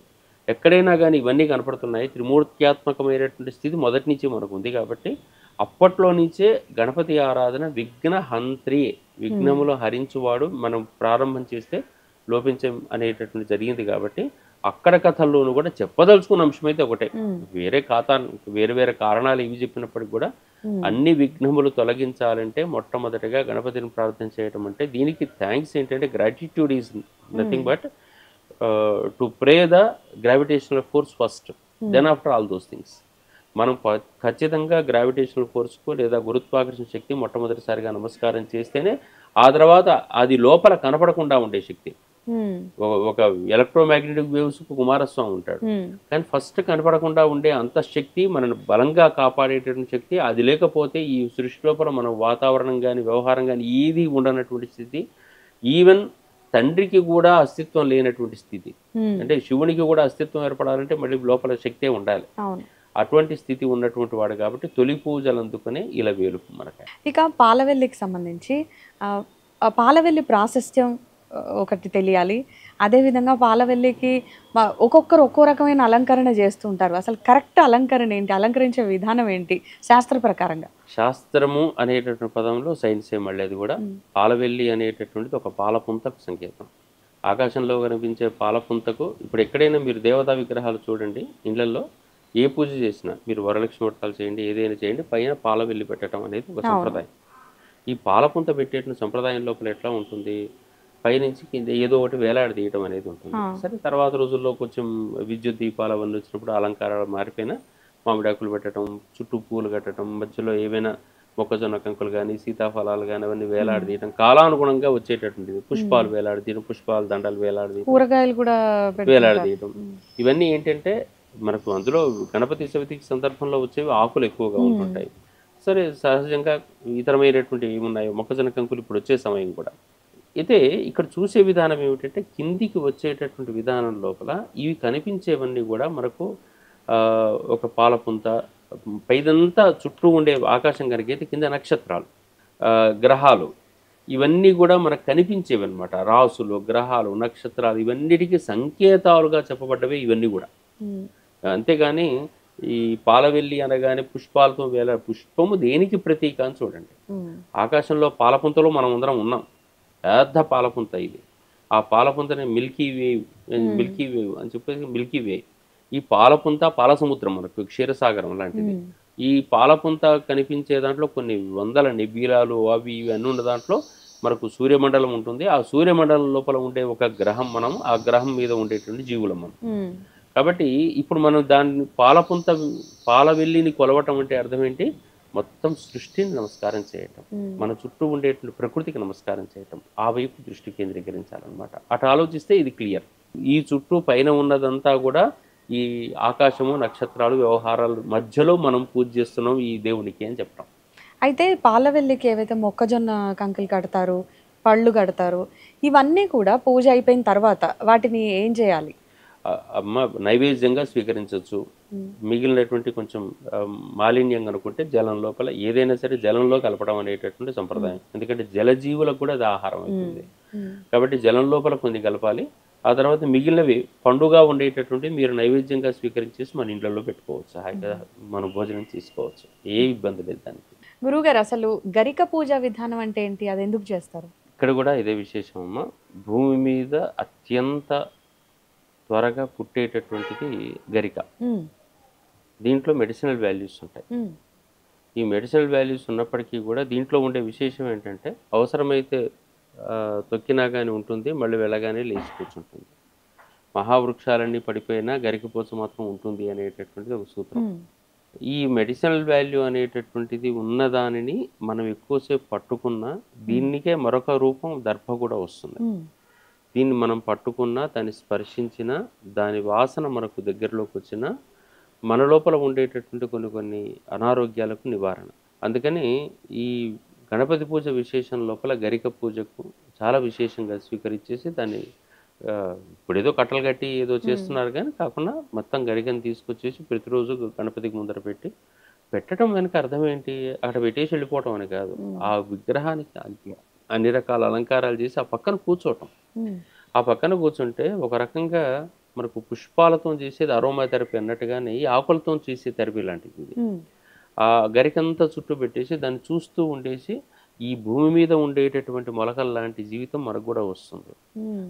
ఎక్కడైనా కానీ ఇవన్నీ కనపడుతున్నాయి. త్రిమూర్త్యాత్మకమైనటువంటి స్థితి మొదటి నుంచి మనకు ఉంది. కాబట్టి అప్పట్లో నుంచే గణపతి ఆరాధన విఘ్నహంత్రి, విఘ్నములు హరించువాడు, మనం ప్రారంభం చేస్తే లోపించం అనేటటువంటి జరిగింది. కాబట్టి అక్కడ కథల్లోనూ కూడా చెప్పదలుచుకున్న అంశం అయితే ఒకటే. వేరే కారణాలు ఇవి చెప్పినప్పటికీ కూడా అన్ని విఘ్నములు తొలగించాలంటే మొట్టమొదటిగా గణపతిని ప్రార్థన చేయటం. అంటే దీనికి థ్యాంక్స్ ఏంటంటే gratitude is nothing but to pray the gravitational force first, then after all those things. మనం ఖచ్చితంగా గ్రావిటేషనల్ ఫోర్స్కు లేదా గురుత్వాకర్షణ శక్తి మొట్టమొదటిసారిగా నమస్కారం చేస్తేనే ఆ తర్వాత అది లోపల కనపడకుండా ఉండే శక్తి. ఒక ఎలక్ట్రోమాగ్నెటిక్ వేవ్స్ కు కుమారస్వామి ఉంటాడు. కానీ ఫస్ట్ కనపడకుండా ఉండే అంతఃశక్తి, మనను బలంగా కాపాడేటటువంటి శక్తి, అది లేకపోతే ఈ సృష్టి లోపల మన వాతావరణం కానీ వ్యవహారం కానీ ఏది ఉండనటువంటి స్థితి. ఈవెన్ తండ్రికి కూడా అస్తిత్వం లేనటువంటి స్థితి. అంటే శివునికి కూడా అస్తిత్వం ఏర్పడాలంటే మళ్ళీ లోపల శక్తే ఉండాలి. అటువంటి స్థితి ఉన్నటువంటి వాడు కాబట్టి తొలి పూజలు అందుకునే ఇలా వేలు మనకి. ఇక పాలవెల్లికి సంబంధించి పాలవెల్లి ప్రాశస్త్యం ఒకటి తెలియాలి. అదేవిధంగా పాలవెల్లికి ఒక్కొక్కరు ఒక్కో రకమైన అలంకరణ చేస్తూ ఉంటారు. అసలు కరెక్ట్ అలంకరణ ఏంటి, అలంకరించే విధానం ఏంటి శాస్త్ర ప్రకారంగా? శాస్త్రము అనేటటువంటి పదంలో సైన్స్ మళ్ళీ అది కూడా. పాలవెల్లి అనేటటువంటిది ఒక పాలపుంతకు సంకేతం. ఆకాశంలో కనిపించే పాలపుంతకు ఇప్పుడు ఎక్కడైనా మీరు దేవతా విగ్రహాలు చూడండి, ఇళ్లలో ఏ పూజ చేసినా మీరు వరలక్ష్మి వ్రతాలు చేయండి, ఏదైనా చేయండి, పైన పాలవెల్లి పెట్టడం అనేది ఒక సంప్రదాయం. ఈ పాలపుంత పెట్టేటువంటి సంప్రదాయం లోపల ఎట్లా ఉంటుంది, పైనుంచి కింద ఏదో ఒకటి వేలాడదీయటం అనేది ఉంటుంది. సరే తర్వాత రోజుల్లో కొంచెం విద్యుత్ దీపాలు అవన్నీ వచ్చినప్పుడు అలంకారాలు మారిపోయినా మామిడాకులు పెట్టడం, చుట్టూ పూలు కట్టడం, మధ్యలో ఏవైనా మొక్కజొన్న కంకులు కానీ సీతాఫలాలు కానీ అవన్నీ వేలాడదీయటం, కాలానుగుణంగా వచ్చేటటువంటిది. పుష్పాలు వేలాడదీయడం, పుష్పాల దండలు వేలాడదీయడం, కూరగాయలు కూడా వేలాడదీయటం, ఇవన్నీ ఏంటంటే మనకు అందులో గణపతి చవితికి సందర్భంలో వచ్చేవి ఆకులు ఎక్కువగా ఉంటుంటాయి. సరే సహజంగా ఇతరమైనటువంటి ఏమున్నాయో మొక్కజొన్న కంకులు ఇప్పుడు వచ్చే సమయం కూడా అయితే ఇక్కడ చూసే విధానం ఏమిటంటే కిందికి వచ్చేటటువంటి విధానం లోపల ఇవి కనిపించేవన్నీ కూడా మనకు ఒక పాలపుంత, పైదంతా చుట్టూ ఉండే ఆకాశం కనుకైతే కింద నక్షత్రాలు, గ్రహాలు, ఇవన్నీ కూడా మనకు కనిపించేవి అనమాట. రాసులు, గ్రహాలు, నక్షత్రాలు ఇవన్నిటికీ సంకేతాలుగా చెప్పబడ్డవే ఇవన్నీ కూడా. అంతేగాని ఈ పాలవెల్లి అనగానే పుష్పాలతో పుష్పము దేనికి ప్రతీక అని చూడండి. ఆకాశంలో పాలపుంతలో మనం అందరం ఉన్నాం, పెద్ద పాలపుంత ఇది. ఆ పాలపుంతని మిల్కీ వేవ్ అని చెప్పేసి మిల్కీ వే. ఈ పాలపుంత పాలసముద్రం మనకు క్షీరసాగరం లాంటిది. ఈ పాలపుంత కనిపించే దాంట్లో కొన్ని వందల నెబ్యూలాలు అవి ఇవి అన్నీ ఉన్న దాంట్లో మనకు సూర్యమండలం ఉంటుంది. ఆ సూర్యమండలం లోపల ఉండే ఒక గ్రహం మనం, ఆ గ్రహం మీద ఉండేటువంటి జీవులం మనం. కాబట్టి ఇప్పుడు మనం దాన్ని పాలవెల్లిని కొలవటం అంటే అర్థం ఏంటి? మొత్తం సృష్టిని నమస్కారం చేయటం, మన చుట్టూ ఉండేటువంటి ప్రకృతికి నమస్కారం చేయటం, ఆ వైపు దృష్టి కేంద్రీకరించాలన్నమాట. అటు ఆలోచిస్తే ఇది క్లియర్. ఈ చుట్టూ పైన ఉన్నదంతా కూడా ఈ ఆకాశము, నక్షత్రాలు, వ్యవహారాల మధ్యలో మనం పూజ చేస్తున్నాం ఈ దేవునికి అని చెప్తాం. అయితే పాలవెల్లికి ఏవైతే మొక్కజొన్న కంకులు కడతారు, పళ్ళు కడతారు, ఇవన్నీ కూడా పూజ అయిపోయిన తర్వాత వాటిని ఏం చేయాలి? అమ్మ నైవేద్యంగా స్వీకరించవచ్చు. మిగిలినటువంటి కొంచెం మాలిన్యం అనుకుంటే జలం లోపల ఏదైనా సరే జలంలో కలపడం అనేటటువంటి సంప్రదాయం. ఎందుకంటే జలజీవులకు కూడా అది ఆహారం అవుతుంది. కాబట్టి జలం లోపల కొన్ని కలపాలి. ఆ తర్వాత మిగిలినవి పండుగ ఉండేటటువంటి మీరు నైవేద్యంగా స్వీకరించేసి మన ఇంట్లో పెట్టుకోవచ్చు, హాయిగా మన భోజనం తీసుకోవచ్చు, ఏ ఇబ్బంది లేదు దానికి. గురువుగారు, అసలు గరిక పూజ విధానం అంటే ఏంటి, అది ఎందుకు చేస్తారు? ఇక్కడ కూడా ఇదే విశేషం అమ్మ. భూమి మీద అత్యంత త్వరగా పుట్టేటటువంటిది గరిక. దీంట్లో మెడిసినల్ వాల్యూస్ ఉంటాయి. ఈ మెడిసినల్ వాల్యూస్ ఉన్నప్పటికీ కూడా దీంట్లో ఉండే విశేషం ఏంటంటే అవసరమైతే తొక్కినా కానీ ఉంటుంది, మళ్ళీ వెళ్ళగానే లేచి కూర్చుంటుంది. మహావృక్షాలన్నీ పడిపోయినా గరికపోచ మాత్రం ఉంటుంది అనేటటువంటిది ఒక సూత్రం. ఈ మెడిసినల్ వాల్యూ అనేటటువంటిది ఉన్నదానిని మనం ఎక్కువసేపు పట్టుకున్నా దీనికే మరొక రూపం దర్భ కూడా వస్తుంది. దీన్ని మనం పట్టుకున్నా, దాన్ని స్పర్శించినా, దాని వాసన మనకు దగ్గరలోకి వచ్చినా మన లోపల ఉండేటటువంటి కొన్ని అనారోగ్యాలకు నివారణ. అందుకని ఈ గణపతి పూజ విశేషం లోపల గరిక పూజకు చాలా విశేషంగా స్వీకరించేసి దాన్ని ఇప్పుడు ఏదో కట్టలు కట్టి ఏదో చేస్తున్నారు కానీ కాకుండా మొత్తం గరికను తీసుకొచ్చేసి ప్రతిరోజు గణపతికి ముందర పెట్టడం వెనక అర్థం ఏంటి? అక్కడ పెట్టేసి వెళ్ళిపోవటం అని కాదు. ఆ విగ్రహానికి అన్ని రకాల అలంకారాలు చేసి ఆ పక్కన కూర్చోవటం. ఆ పక్కన కూర్చుంటే ఒక రకంగా మనకు పుష్పాలతో చేసేది అరోమా థెరపీ అన్నట్టుగానే ఈ ఆకులతో చేసే థెరపీ లాంటిది ఇది. ఆ గరికంతా చుట్టూ పెట్టేసి దాన్ని చూస్తూ ఉండేసి ఈ భూమి మీద ఉండేటటువంటి మొలకల లాంటి జీవితం మనకు కూడా వస్తుంది.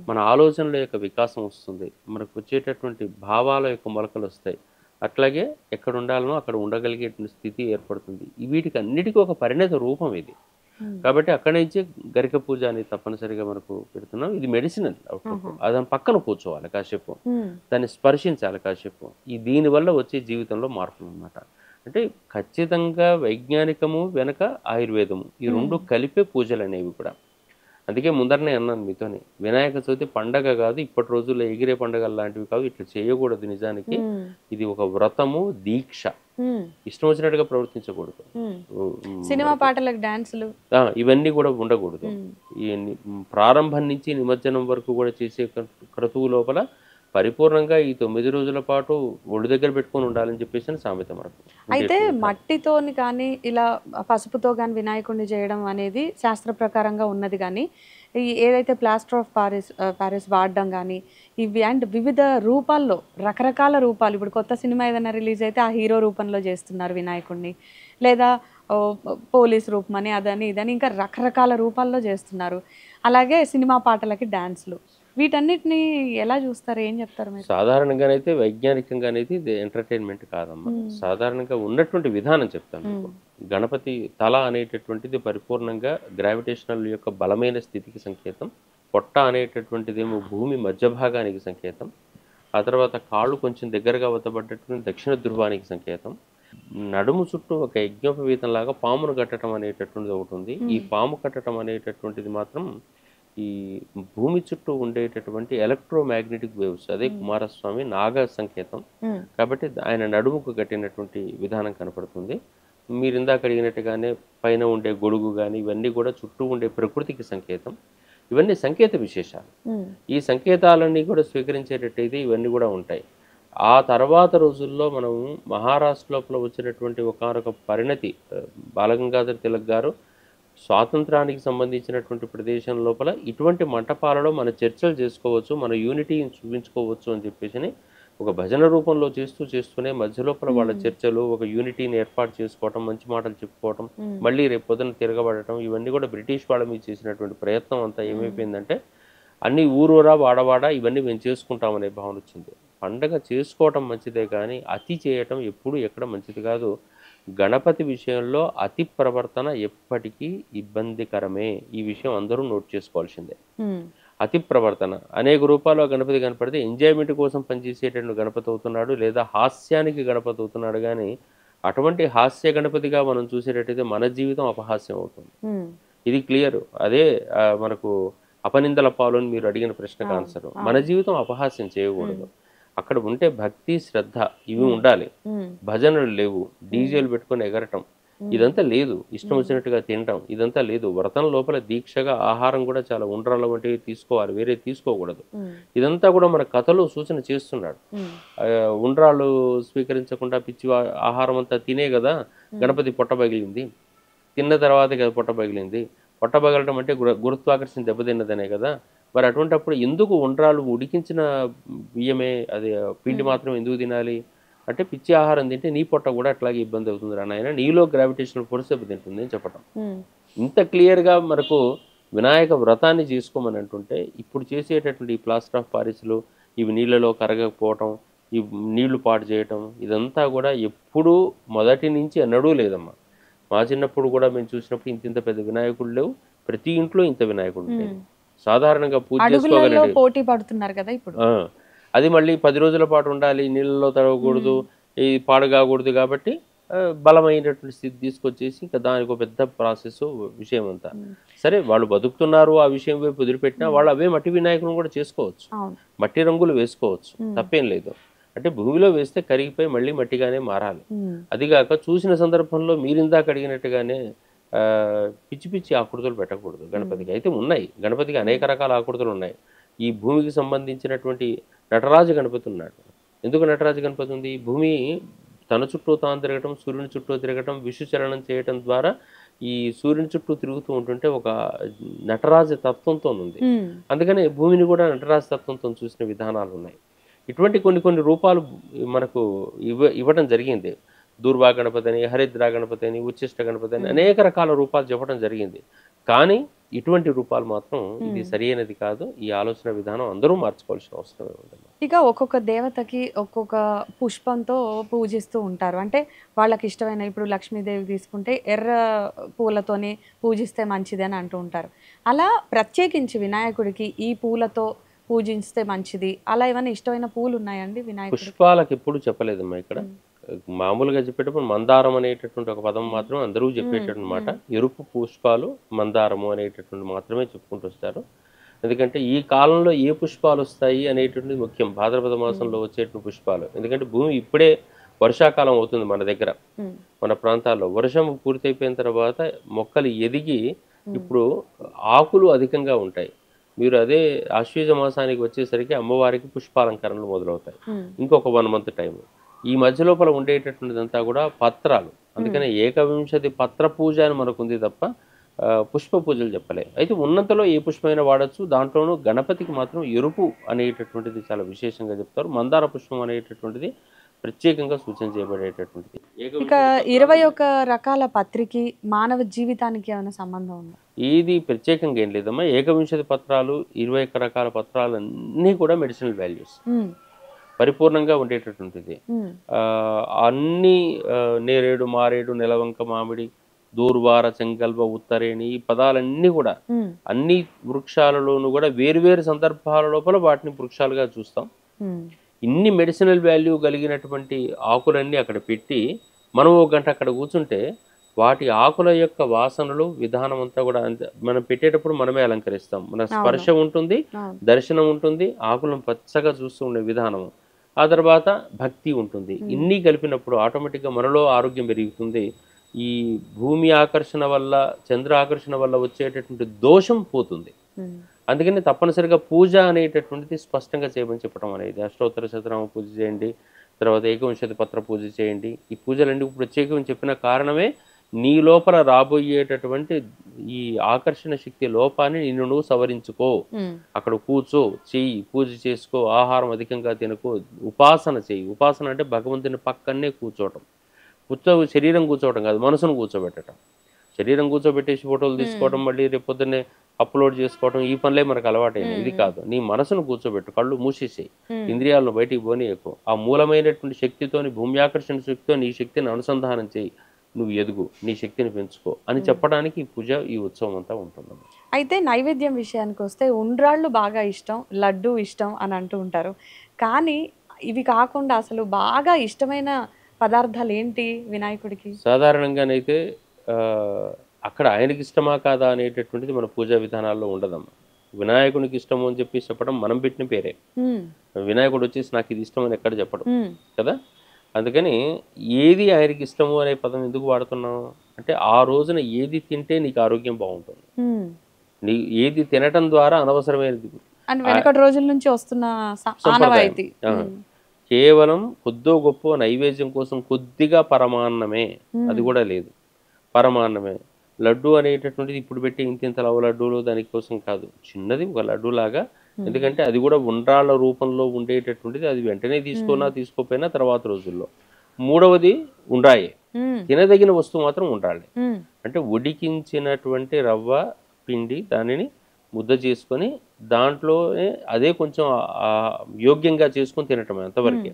మన ఆలోచనల యొక్క వికాసం వస్తుంది, మనకు వచ్చేటటువంటి భావాల యొక్క మొలకలు వస్తాయి. అట్లాగే ఎక్కడ ఉండాలనో అక్కడ ఉండగలిగేటువంటి స్థితి ఏర్పడుతుంది. వీటికి అన్నిటికీ ఒక పరిణత రూపం ఇది. కాబట్టి అక్కడి నుంచి గరిక పూజ అనేది తప్పనిసరిగా మనకు పెడుతున్నాం. ఇది మెడిసినల్ అవుట్లుక్. దాని పక్కన కూర్చోవాలి కాసేపు, దాన్ని స్పర్శించాలి కాసేపు. దీనివల్ల వచ్చే జీవితంలో మార్పులు అన్నమాట. అంటే ఖచ్చితంగా వైజ్ఞానికము వెనక ఆయుర్వేదము ఈ రెండు కలిపే పూజలు అనేవి కూడా. అందుకే ముందరనే అన్నాను మీతోని, వినాయక చవితి పండగ కాదు, ఇప్పటి రోజుల్లో ఎగిరే పండగలు లాంటివి కాదు, ఇట్లా చేయకూడదు. నిజానికి ఇది ఒక వ్రతము, దీక్ష. ఇష్టం వచ్చినట్టుగా ప్రవర్తించకూడదు. సినిమా పాటలకు డాన్సులు ఇవన్నీ కూడా ఉండకూడదు. ప్రారంభం నుంచి నిమజ్జనం వరకు కూడా చేసే క్రతువు లోపల పరిపూర్ణంగా ఈ 9 రోజుల పాటు ఒడి దగ్గర పెట్టుకొని ఉండాలని చెప్పేసి సామెత మనకు. అయితే మట్టితోని కానీ ఇలా పసుపుతో కానీ వినాయకుడిని చేయడం అనేది శాస్త్ర ప్రకారంగా ఉన్నది. కానీ ఏదైతే ప్లాస్టర్ ఆఫ్ ప్యారిస్ వాడడం కానీ ఇవి అండ్ వివిధ రూపాల్లో రకరకాల రూపాలు, ఇప్పుడు కొత్త సినిమా ఏదైనా రిలీజ్ అయితే ఆ హీరో రూపంలో చేస్తున్నారు వినాయకుడిని, లేదా పోలీస్ రూపం అని అదని ఇదని ఇంకా రకరకాల రూపాల్లో చేస్తున్నారు. అలాగే సినిమా పాటలకి డాన్స్లు, వీటన్నిటిని ఎలా చూస్తారు, ఏం చెప్తారు మీరు? సాధారణంగానైతే వైజ్ఞానికంగానైతే ఇది ఎంటర్టైన్మెంట్ కాదమ్మా. సాధారణంగా ఉన్నటువంటి విధానం చెప్తాను. గణపతి తల అనేటటువంటిది పరిపూర్ణంగా గ్రావిటేషనల్ యొక్క బలమైన స్థితికి సంకేతం. పొట్ట అనేటటువంటిదేమో భూమి మధ్య భాగానికి సంకేతం. ఆ తర్వాత కాళ్ళు కొంచెం దగ్గరగా వద్దబడ్డటువంటి దక్షిణ ధ్రువానికి సంకేతం. నడుము చుట్టూ ఒక యజ్ఞోపవీతంలాగా పామును కట్టడం అనేటటువంటిది ఒకటి ఉంది. ఈ పాము కట్టడం అనేటటువంటిది మాత్రం ఈ భూమి చుట్టూ ఉండేటటువంటి ఎలక్ట్రోమాగ్నెటిక్ వేవ్స్, అదే కుమారస్వామి నాగ సంకేతం. కాబట్టి ఆయన నడుముకు కట్టినటువంటి విధానం కనపడుతుంది. మీరు ఇందాక అడిగినట్టుగానే పైన ఉండే గొడుగు కానీ ఇవన్నీ కూడా చుట్టూ ఉండే ప్రకృతికి సంకేతం. ఇవన్నీ సంకేత విశేషాలు. ఈ సంకేతాలన్నీ కూడా స్వీకరించేటట్టయితే ఇవన్నీ కూడా ఉంటాయి. ఆ తర్వాత రోజుల్లో మనం మహారాష్ట్ర లోపల వచ్చినటువంటి ఒకానొక పరిణతి, బాలగంగాధర్ తిలక్ గారు స్వాతంత్రానికి సంబంధించినటువంటి ప్రదేశం లోపల ఇటువంటి మంటపాలలో మన చర్చలు చేసుకోవచ్చు, మన యూనిటీని చూపించుకోవచ్చు అని చెప్పేసి ఒక భజన రూపంలో చేస్తూనే మధ్య లోపల వాళ్ళ చర్చలు, ఒక యూనిటీని ఏర్పాటు చేసుకోవటం, మంచి మాటలు చెప్పుకోవటం, మళ్ళీ రేపు పొద్దున తిరగబడటం, ఇవన్నీ కూడా బ్రిటిష్ వాళ్ళ మీద చేసినటువంటి ప్రయత్నం అంతా ఏమైపోయిందంటే అన్ని ఊరూరా వాడవాడ ఇవన్నీ మేము చేసుకుంటామనే భావన వచ్చింది. పండగ చేసుకోవటం మంచిదే కానీ అతి చేయటం ఎప్పుడు ఎక్కడ మంచిది కాదు. గణపతి విషయంలో అతి ప్రవర్తన ఎప్పటికీ ఇబ్బందికరమే. ఈ విషయం అందరూ నోట్ చేసుకోవాల్సిందే. అతి ప్రవర్తన అనేక రూపాల్లో గణపతి కనపడితే ఎంజాయ్మెంట్ కోసం పనిచేసేటటువంటి గణపతి అవుతున్నాడు, లేదా హాస్యానికి గణపతి అవుతున్నాడు. కానీ అటువంటి హాస్య గణపతిగా మనం చూసేటట్టయితే మన జీవితం అపహాస్యం అవుతుంది. ఇది క్లియర్. అదే మనకు అపనిందల పాలు అని మీరు అడిగిన ప్రశ్నకు ఆన్సర్. మన జీవితం అపహాస్యం చేయకూడదు. అక్కడ ఉంటే భక్తి, శ్రద్ధ ఇవి ఉండాలి. భజనలు లేవు, డీజేలు పెట్టుకొని ఎగరటం ఇదంతా లేదు, ఇష్టం వచ్చినట్టుగా తినటం ఇదంతా లేదు. వ్రతం లోపల దీక్షగా ఆహారం కూడా చాలా ఉండ్రాల వంటివి తీసుకోవాలి, వేరే తీసుకోకూడదు. ఇదంతా కూడా మన కథలో సూచన చేస్తున్నాడు. ఉండ్రాలు స్వీకరించకుండా పిచ్చి ఆహారం అంతా తినే కదా గణపతి పొట్ట పగిలింది, తిన్న తర్వాతే కదా పొట్ట పగిలింది. పొట్ట పగలటం అంటే గురుత్వాకర్షణ దెబ్బతిన్నదనే కదా. మరి అటువంటిప్పుడు ఎందుకు ఉండ్రాలు ఉడికించిన బియ్యమే, అది పిండి మాత్రం ఎందుకు తినాలి అంటే, పిచ్చి ఆహారం తింటే నీ పొట్ట కూడా అట్లాగే ఇబ్బంది అవుతుంది రా నాయన, నీలో గ్రావిటేషనల్ ఫోర్స్ దెబ్బతింటుంది అని చెప్పటం. ఇంత క్లియర్గా మనకు వినాయక వ్రతాన్ని చేసుకోమని అంటుంటే, ఇప్పుడు చేసేటటువంటి ఈ ప్లాస్టర్ ఆఫ్ పారిస్లు, ఇవి నీళ్ళలో కరగకపోవటం, ఈ నీళ్లు పాడు చేయటం, ఇదంతా కూడా ఎప్పుడూ మొదటి నుంచి ఎన్నడూ లేదమ్మా. మా చిన్నప్పుడు కూడా మేము చూసినప్పుడు ఇంత పెద్ద వినాయకుడు లేవు, ప్రతి ఇంట్లో ఇంత వినాయకుడు ఉండేది. సాధారణంగా పూజ చేసుకోగలండి, పోటీ పడుతున్నారు కదా ఇప్పుడు. అది మళ్ళీ 10 రోజుల పాటు ఉండాలి, నీళ్ళలో తడవకూడదు, ఈ పాడు కాకూడదు. కాబట్టి బలమైనటువంటి స్థితి తీసుకొచ్చేసి ఇంకా దానికి ఒక పెద్ద ప్రాసెస్ విషయం అంతా. సరే వాళ్ళు బతుకుతున్నారు, ఆ విషయం వైపు వదిలిపెట్టినా వాళ్ళు అవే మట్టి వినాయకులను కూడా చేసుకోవచ్చు, మట్టి రంగులు వేసుకోవచ్చు, తప్పేం లేదు. అంటే భూమిలో వేస్తే కరిగిపోయి మళ్ళీ మట్టిగానే మారాలి. అదిగాక చూసిన సందర్భంలో మీరిందాక అడిగినట్టుగానే పిచ్చి పిచ్చి ఆకృతులు పెట్టకూడదు గణపతికి. అయితే ఉన్నాయి, గణపతికి అనేక రకాల ఆకృతులు ఉన్నాయి. ఈ భూమికి సంబంధించినటువంటి నటరాజ గణపతి ఉన్నాడు. ఎందుకు నటరాజ గణపతి ఉంది? భూమి తన చుట్టూ తాను తిరగటం, సూర్యుని చుట్టూ తిరగటం, విశ్వచరణం చేయటం ద్వారా ఈ సూర్యుని చుట్టూ తిరుగుతూ ఉంటుంటే ఒక నటరాజ తత్వంతో ఉంది. అందుకనే భూమిని కూడా నటరాజ తత్వంతో చూసిన విధానాలు ఉన్నాయి. ఇటువంటి కొన్ని రూపాలు మనకు ఇవ్వడం జరిగింది. దూర్వా గణపతి అని, హరిద్రా గణపతి అని, ఉచ్చిష్ట గణపతి అని అనేక రకాల రూపాలు చెప్పడం జరిగింది. కానీ ఇటువంటి రూపాలు మాత్రం ఇది సరైనది కాదు. ఈ ఆలోచన విధానం అందరూ మార్చుకోవాల్సిన అవసరం ఉంది. ఇక ఒక్కొక్క దేవతకి ఒక్కొక్క పుష్పంతో పూజిస్తూ ఉంటారు. అంటే వాళ్ళకి ఇష్టమైన, ఇప్పుడు లక్ష్మీదేవి తీసుకుంటే ఎర్ర పూలతోనే పూజిస్తే మంచిది అని అంటూ ఉంటారు. అలా ప్రత్యేకించి వినాయకుడికి ఈ పూలతో పూజిస్తే మంచిది, అలా ఏమైనా ఇష్టమైన పూలు ఉన్నాయండి వినాయకుడికి? పుష్పాలకు ఎప్పుడు చెప్పలేదమ్మా. ఇక్కడ మామూలుగా చెప్పేటప్పుడు మందారం అనేటటువంటి ఒక పదం మాత్రం అందరూ చెప్పేటటువంటి మాట. ఎరుపు పుష్పాలు మందారము అనేటటువంటి మాత్రమే చెప్పుకుంటూ వస్తారు. ఎందుకంటే ఈ కాలంలో ఏ పుష్పాలు వస్తాయి అనేటువంటిది ముఖ్యం. భాద్రపద మాసంలో వచ్చేటువంటి పుష్పాలు. ఎందుకంటే భూమి ఇప్పుడే వర్షాకాలం అవుతుంది మన దగ్గర, మన ప్రాంతాల్లో. వర్షం పూర్తయిపోయిన తర్వాత మొక్కలు ఎదిగి ఇప్పుడు ఆకులు అధికంగా ఉంటాయి. మీరు అదే ఆశ్వీజ మాసానికి వచ్చేసరికి అమ్మవారికి పుష్పాలంకరణలు మొదలవుతాయి. ఇంకొక 1 month టైం. ఈ మధ్య లోపల ఉండేటటువంటిదంతా కూడా పత్రాలు. అందుకనే 51 పత్ర పూజ అని మనకు ఉంది తప్ప పుష్ప పూజలు చెప్పలే. అయితే ఉన్నంతలో ఏ పుష్పమైనా వాడచ్చు. దాంట్లోనూ గణపతికి మాత్రం ఎరుపు అనేటటువంటిది చాలా విశేషంగా చెప్తారు. మందార పుష్పం అనేటటువంటిది ప్రత్యేకంగా సూచన చేయబడేటటువంటిది. ఇక 21 రకాల పత్రికి మానవ జీవితానికి ఏమైనా సంబంధం ఉందా? ఇది ప్రత్యేకంగా ఏం లేదమ్మా. 51 పత్రాలు, 21 రకాల పత్రాలు అన్నీ కూడా మెడిసినల్ వాల్యూస్ పరిపూర్ణంగా ఉండేటటువంటిది. అన్ని నేరేడు, మారేడు, నెలవంక, మామిడి, దూర్వార, చెంగల్వ, ఉత్తరేణి, ఈ పదాలన్నీ కూడా అన్ని వృక్షాలలోనూ కూడా వేరువేరు సందర్భాల లోపల వాటిని వృక్షాలుగా చూస్తాం. ఇన్ని మెడిసినల్ వాల్యూ కలిగినటువంటి ఆకులన్నీ అక్కడ పెట్టి మనం 1 గంట అక్కడ కూర్చుంటే వాటి ఆకుల యొక్క వాసనలు విధానం అంతా కూడా మనం పెట్టేటప్పుడు మనమే అలంకరిస్తాం. మన స్పర్శ ఉంటుంది, దర్శనం ఉంటుంది, ఆకులను పచ్చగా చూస్తూ ఉండే విధానం, ఆ తర్వాత భక్తి ఉంటుంది. ఇన్ని కలిపినప్పుడు ఆటోమేటిక్గా మనలో ఆరోగ్యం పెరుగుతుంది. ఈ భూమి ఆకర్షణ వల్ల, చంద్ర ఆకర్షణ వల్ల వచ్చేటటువంటి దోషం పోతుంది. అందుకని తప్పనిసరిగా పూజ అనేటటువంటిది స్పష్టంగా చేయమని చెప్పడం అనేది. అష్టోత్తర శతనామ పూజ చేయండి, తర్వాత ఏకవింశతి పత్ర పూజ చేయండి. ఈ పూజలన్నీ ప్రత్యేకం చెప్పిన కారణమే నీ లోపల రాబోయేటటువంటి ఈ ఆకర్షణ శక్తి లోపాన్ని నిన్ను నువ్వు సవరించుకో, అక్కడ కూర్చో, చెయ్యి, పూజ చేసుకో, ఆహారం అధికంగా తినకో, ఉపాసన చెయ్యి. ఉపాసన అంటే భగవంతుని పక్కనే కూర్చోవటం. శరీరం కూర్చోవటం కాదు, మనసును కూర్చోబెట్టడం. శరీరం కూర్చోబెట్టేసి ఫోటోలు తీసుకోవడం, మళ్ళీ రేపు పొద్దున్నే అప్లోడ్ చేసుకోవడం, ఈ పనులే మనకు అలవాటైన. ఇది కాదు, నీ మనసును కూర్చోబెట్టు, కళ్ళు మూసేసేయి, ఇంద్రియాలను బయటికి పోనీయకు. ఆ మూలమైనటువంటి శక్తితోని, భూమి ఆకర్షణ శక్తితో నీ శక్తిని అనుసంధానం చేయి, నువ్వు ఎదుగు, నీ శక్తిని పెంచుకో అని చెప్పడానికి ఈ పూజ, ఈ ఉత్సవం అంతా ఉంటుంది. అయితే నైవేద్యం విషయానికి వస్తే ఉండ్రాళ్ళు బాగా ఇష్టం, లడ్డు ఇష్టం అని అంటూ ఉంటారు. కానీ ఇవి కాకుండా అసలు బాగా ఇష్టమైన పదార్థాలు ఏంటి వినాయకుడికి? సాధారణంగానైతే అక్కడ ఆయనకి ఇష్టమా కాదా అనేటటువంటిది మన పూజా విధానాల్లో ఉండదమ్మా. వినాయకునికి ఇష్టము అని చెప్పి చెప్పడం మనం పెట్టిన పేరే. వినాయకుడు వచ్చేసి నాకు ఇది ఇష్టం అని ఎక్కడ చెప్పడం కదా. అందుకని ఏది ఆయనకి ఇష్టము అనే పదం ఎందుకు వాడుతున్నాం అంటే, ఆ రోజున ఏది తింటే నీకు ఆరోగ్యం బాగుంటుంది, నీ ఏది తినటం ద్వారా అనవసరమైనది వెనకటి రోజుల నుంచి వస్తున్న ఆనవాయితీ. కేవలం కొద్దో గొప్ప నైవేద్యం కోసం కొద్దిగా పరమాన్నమే, అది కూడా లేదు, పరమాన్నమే. లడ్డు అనేటటువంటిది ఇప్పుడు పెట్టి ఇంత లవ లడ్డూలు దానికోసం కాదు, చిన్నది ఒక లడ్డు లాగా. ఎందుకంటే అది కూడా ఉండ్రాళ్ళ రూపంలో ఉండేటటువంటిది, అది వెంటనే తీసుకోపోయినా తర్వాత రోజుల్లో. మూడవది ఉండ్రాయే, తినదగిన వస్తువు మాత్రం ఉండ్రాళ్ళే. అంటే ఉడికించినటువంటి రవ్వ పిండి, దానిని ముద్ద చేసుకొని దాంట్లోనే అదే కొంచెం యోగ్యంగా చేసుకొని తినటమే, అంతవరకే.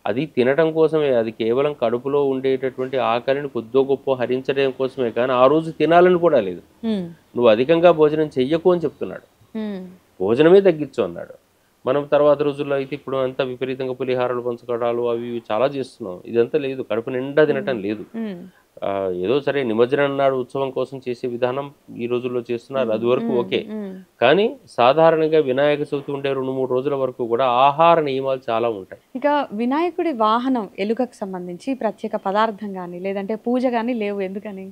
అది తినటం కోసమే, అది కేవలం కడుపులో ఉండేటటువంటి ఆకలిని కొద్దో గొప్ప హరించడం కోసమే, కానీ ఆ రోజు తినాలని కూడా లేదు. నువ్వు అధికంగా భోజనం చెయ్యకు అని చెప్తున్నాడు, భోజనమే తగ్గించు అన్నాడు. మనం తర్వాత రోజుల్లో అయితే ఇప్పుడు అంతా విపరీతంగా పులిహారాలు పంచుకోవడాలు అవి చాలా చేస్తున్నాం. ఇదంతా లేదు, కడుపు నిండా తినటం లేదు. ఏదో సరే నిమజ్జనం నాడు ఉత్సవం కోసం చేసే విధానం ఈ రోజుల్లో చేస్తున్నారు, అది వరకు ఓకే. కానీ సాధారణంగా వినాయక చవితి ఉండే 2-3 రోజుల వరకు కూడా ఆహార నియమాలు చాలా ఉంటాయి. ఇక వినాయకుడి వాహనం ఎలుకకు సంబంధించి ప్రత్యేక పదార్థం కానీ లేదంటే పూజ కానీ లేవు, ఎందుకని?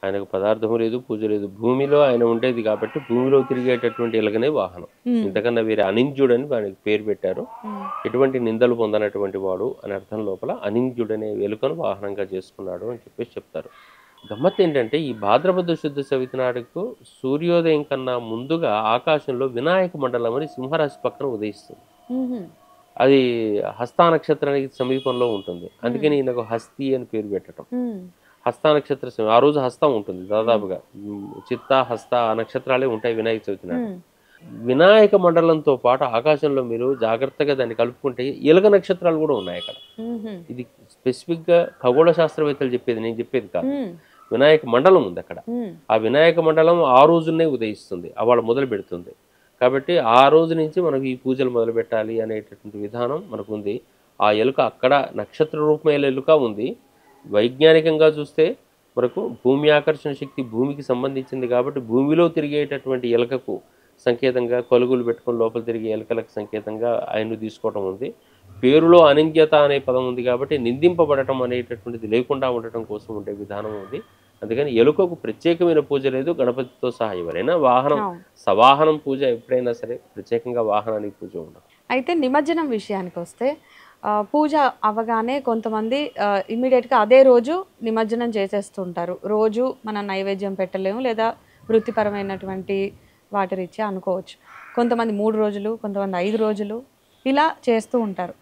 ఆయనకు పదార్థము లేదు, పూజ లేదు. భూమిలో ఆయన ఉండేది కాబట్టి భూమిలో తిరిగేటటువంటి ఎలుకనే వాహనం. ఇంతకన్నా వేరే అనింద్యుడని వానికి పేరు పెట్టారు. ఎటువంటి నిందలు పొందనటువంటి వాడు అని అర్థం లోపల అనింద్యుడనే ఎలుకను వాహనంగా చేసుకున్నాడు అని చెప్పేసి చెప్తారు. గమ్మత్ ఏంటంటే, ఈ భాద్రపద శుద్ధ చవితి నాడుకు సూర్యోదయం కన్నా ముందుగా ఆకాశంలో వినాయక మండలం అని సింహరాశి పక్కన ఉదయిస్తుంది. అది హస్తా నక్షత్రానికి సమీపంలో ఉంటుంది, అందుకని ఈయనకు హస్తి అని పేరు పెట్టడం. హస్త నక్షత్ర ఆ రోజు హస్తం ఉంటుంది దాదాపుగా, చిత్త హస్త ఆ నక్షత్రాలే ఉంటాయి వినాయక చవితి నాడు. వినాయక మండలంతో పాటు ఆకాశంలో మీరు జాగ్రత్తగా దాన్ని కలుపుకుంటే ఎలుక నక్షత్రాలు కూడా ఉన్నాయి అక్కడ. ఇది స్పెసిఫిక్ గా ఖగోళ శాస్త్రవేత్తలు చెప్పేది, నేను చెప్పేది కాదు. వినాయక మండలం ఉంది అక్కడ. ఆ వినాయక మండలం ఆ రోజునే ఉదయిస్తుంది, అవాళ మొదలు పెడుతుంది. కాబట్టి ఆ రోజు నుంచి మనకు ఈ పూజలు మొదలు పెట్టాలి అనేటటువంటి విధానం మనకు ఉంది. ఆ ఎలుక అక్కడ నక్షత్ర రూపమైన ఎలుక ఉంది. వైజ్ఞానికంగా చూస్తే మనకు భూమి ఆకర్షణ శక్తి భూమికి సంబంధించింది కాబట్టి భూమిలో తిరిగేటటువంటి ఎలుకకు సంకేతంగా కొలుగులు పెట్టుకొని లోపల తిరిగే ఎలుకలకు సంకేతంగా ఆయన తీసుకోవటం ఉంది. పేరులో అనింద్యత అనే పదం ఉంది కాబట్టి నిందింపబడటం అనేటటువంటిది లేకుండా ఉండటం కోసం ఉండే విధానం ఉంది. అందుకని ఎలుకకు ప్రత్యేకమైన పూజ లేదు. గణపతితో సహా ఎవరైనా వాహనం, సవాహనం పూజ ఎప్పుడైనా సరే, ప్రత్యేకంగా వాహనానికి పూజ ఉండదు. అయితే నిమజ్జనం విషయానికి వస్తే పూజ అవ్వగానే కొంతమంది ఇమ్మీడియట్గా అదే రోజు నిమజ్జనం చేసేస్తుంటారు. రోజు మనం నైవేద్యం పెట్టలేము, లేదా వృత్తిపరమైనటువంటి వాటి రీత్యా అనుకోవచ్చు. కొంతమంది 3 రోజులు, కొంతమంది 5 రోజులు ఇలా చేస్తూ ఉంటారు.